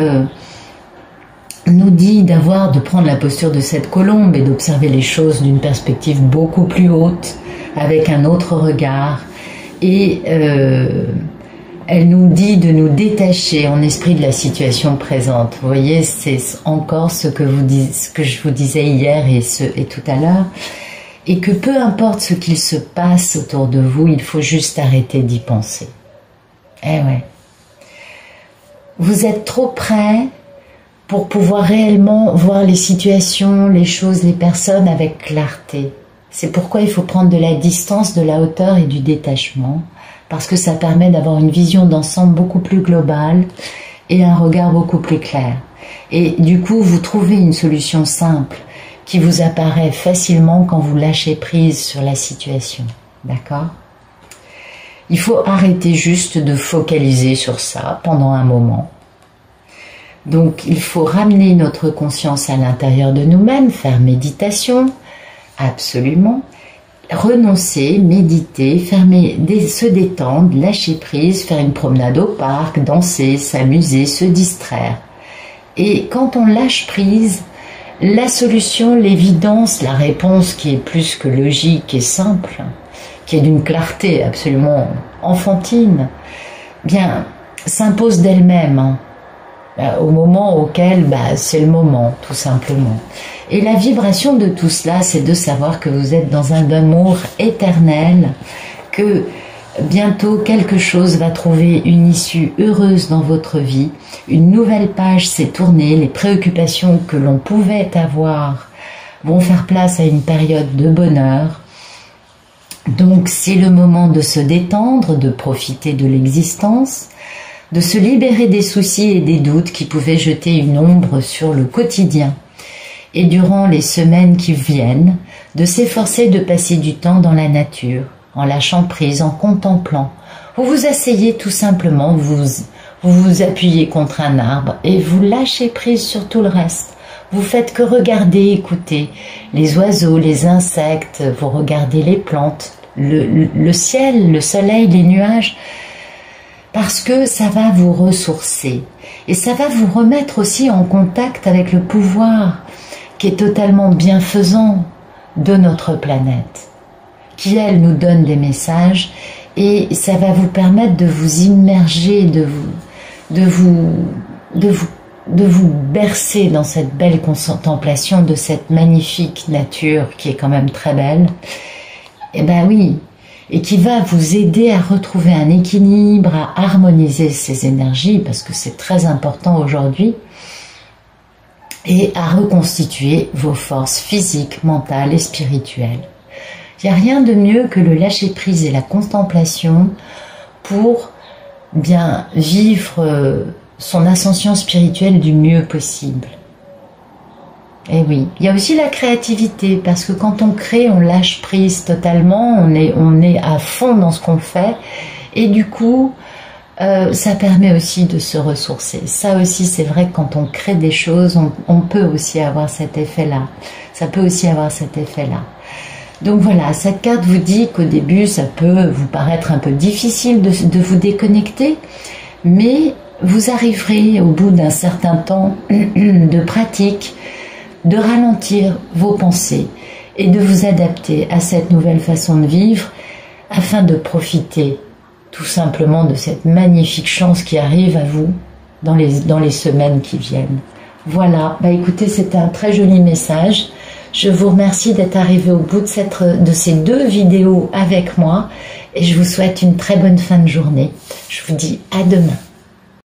nous dit de prendre la posture de cette colombe et d'observer les choses d'une perspective beaucoup plus haute, avec un autre regard. Et elle nous dit de nous détacher en esprit de la situation présente. Vous voyez, c'est encore ce que je vous disais hier et tout à l'heure. Et que peu importe ce qu'il se passe autour de vous, il faut juste arrêter d'y penser. Eh ouais. Vous êtes trop près pour pouvoir réellement voir les situations, les choses, les personnes avec clarté. C'est pourquoi il faut prendre de la distance, de la hauteur et du détachement, parce que ça permet d'avoir une vision d'ensemble beaucoup plus globale et un regard beaucoup plus clair. Et du coup, vous trouvez une solution simple qui vous apparaît facilement quand vous lâchez prise sur la situation. D'accord ? Il faut arrêter juste de focaliser sur ça pendant un moment. Donc, il faut ramener notre conscience à l'intérieur de nous-mêmes, faire méditation, absolument, renoncer, méditer, se détendre, lâcher prise, faire une promenade au parc, danser, s'amuser, se distraire. Et quand on lâche prise, la solution, l'évidence, la réponse qui est plus que logique et simple, qui est d'une clarté absolument enfantine, bien, s'impose d'elle-même, au moment auquel c'est le moment, tout simplement. Et la vibration de tout cela, c'est de savoir que vous êtes dans un amour éternel, que bientôt quelque chose va trouver une issue heureuse dans votre vie, une nouvelle page s'est tournée, les préoccupations que l'on pouvait avoir vont faire place à une période de bonheur. Donc c'est le moment de se détendre, de profiter de l'existence, de se libérer des soucis et des doutes qui pouvaient jeter une ombre sur le quotidien. Et durant les semaines qui viennent, de s'efforcer de passer du temps dans la nature, en lâchant prise, en contemplant. Vous vous asseyez tout simplement, vous vous appuyez contre un arbre et vous lâchez prise sur tout le reste. Vous faites que regarder, écouter les oiseaux, les insectes, vous regardez les plantes, le ciel, le soleil, les nuages, parce que ça va vous ressourcer et ça va vous remettre aussi en contact avec le pouvoir qui est totalement bienfaisant de notre planète, qui elle nous donne des messages et ça va vous permettre de vous immerger, de vous bercer dans cette belle contemplation de cette magnifique nature qui est quand même très belle. Et ben oui, et qui va vous aider à retrouver un équilibre, à harmoniser ces énergies, parce que c'est très important aujourd'hui, et à reconstituer vos forces physiques, mentales et spirituelles. Il n'y a rien de mieux que le lâcher-prise et la contemplation pour bien vivre son ascension spirituelle du mieux possible. Et oui, il y a aussi la créativité, parce que quand on crée, on lâche prise totalement, on est à fond dans ce qu'on fait, et du coup, ça permet aussi de se ressourcer. Ça aussi, c'est vrai que quand on crée des choses, on peut aussi avoir cet effet-là. Ça peut aussi avoir cet effet-là. Donc voilà, cette carte vous dit qu'au début, ça peut vous paraître un peu difficile de vous déconnecter, mais vous arriverez au bout d'un certain temps de pratique, de ralentir vos pensées et de vous adapter à cette nouvelle façon de vivre afin de profiter tout simplement de cette magnifique chance qui arrive à vous dans les semaines qui viennent. Voilà, bah écoutez, c'était un très joli message. Je vous remercie d'être arrivé au bout de ces 2 vidéos avec moi et je vous souhaite une très bonne fin de journée. Je vous dis à demain.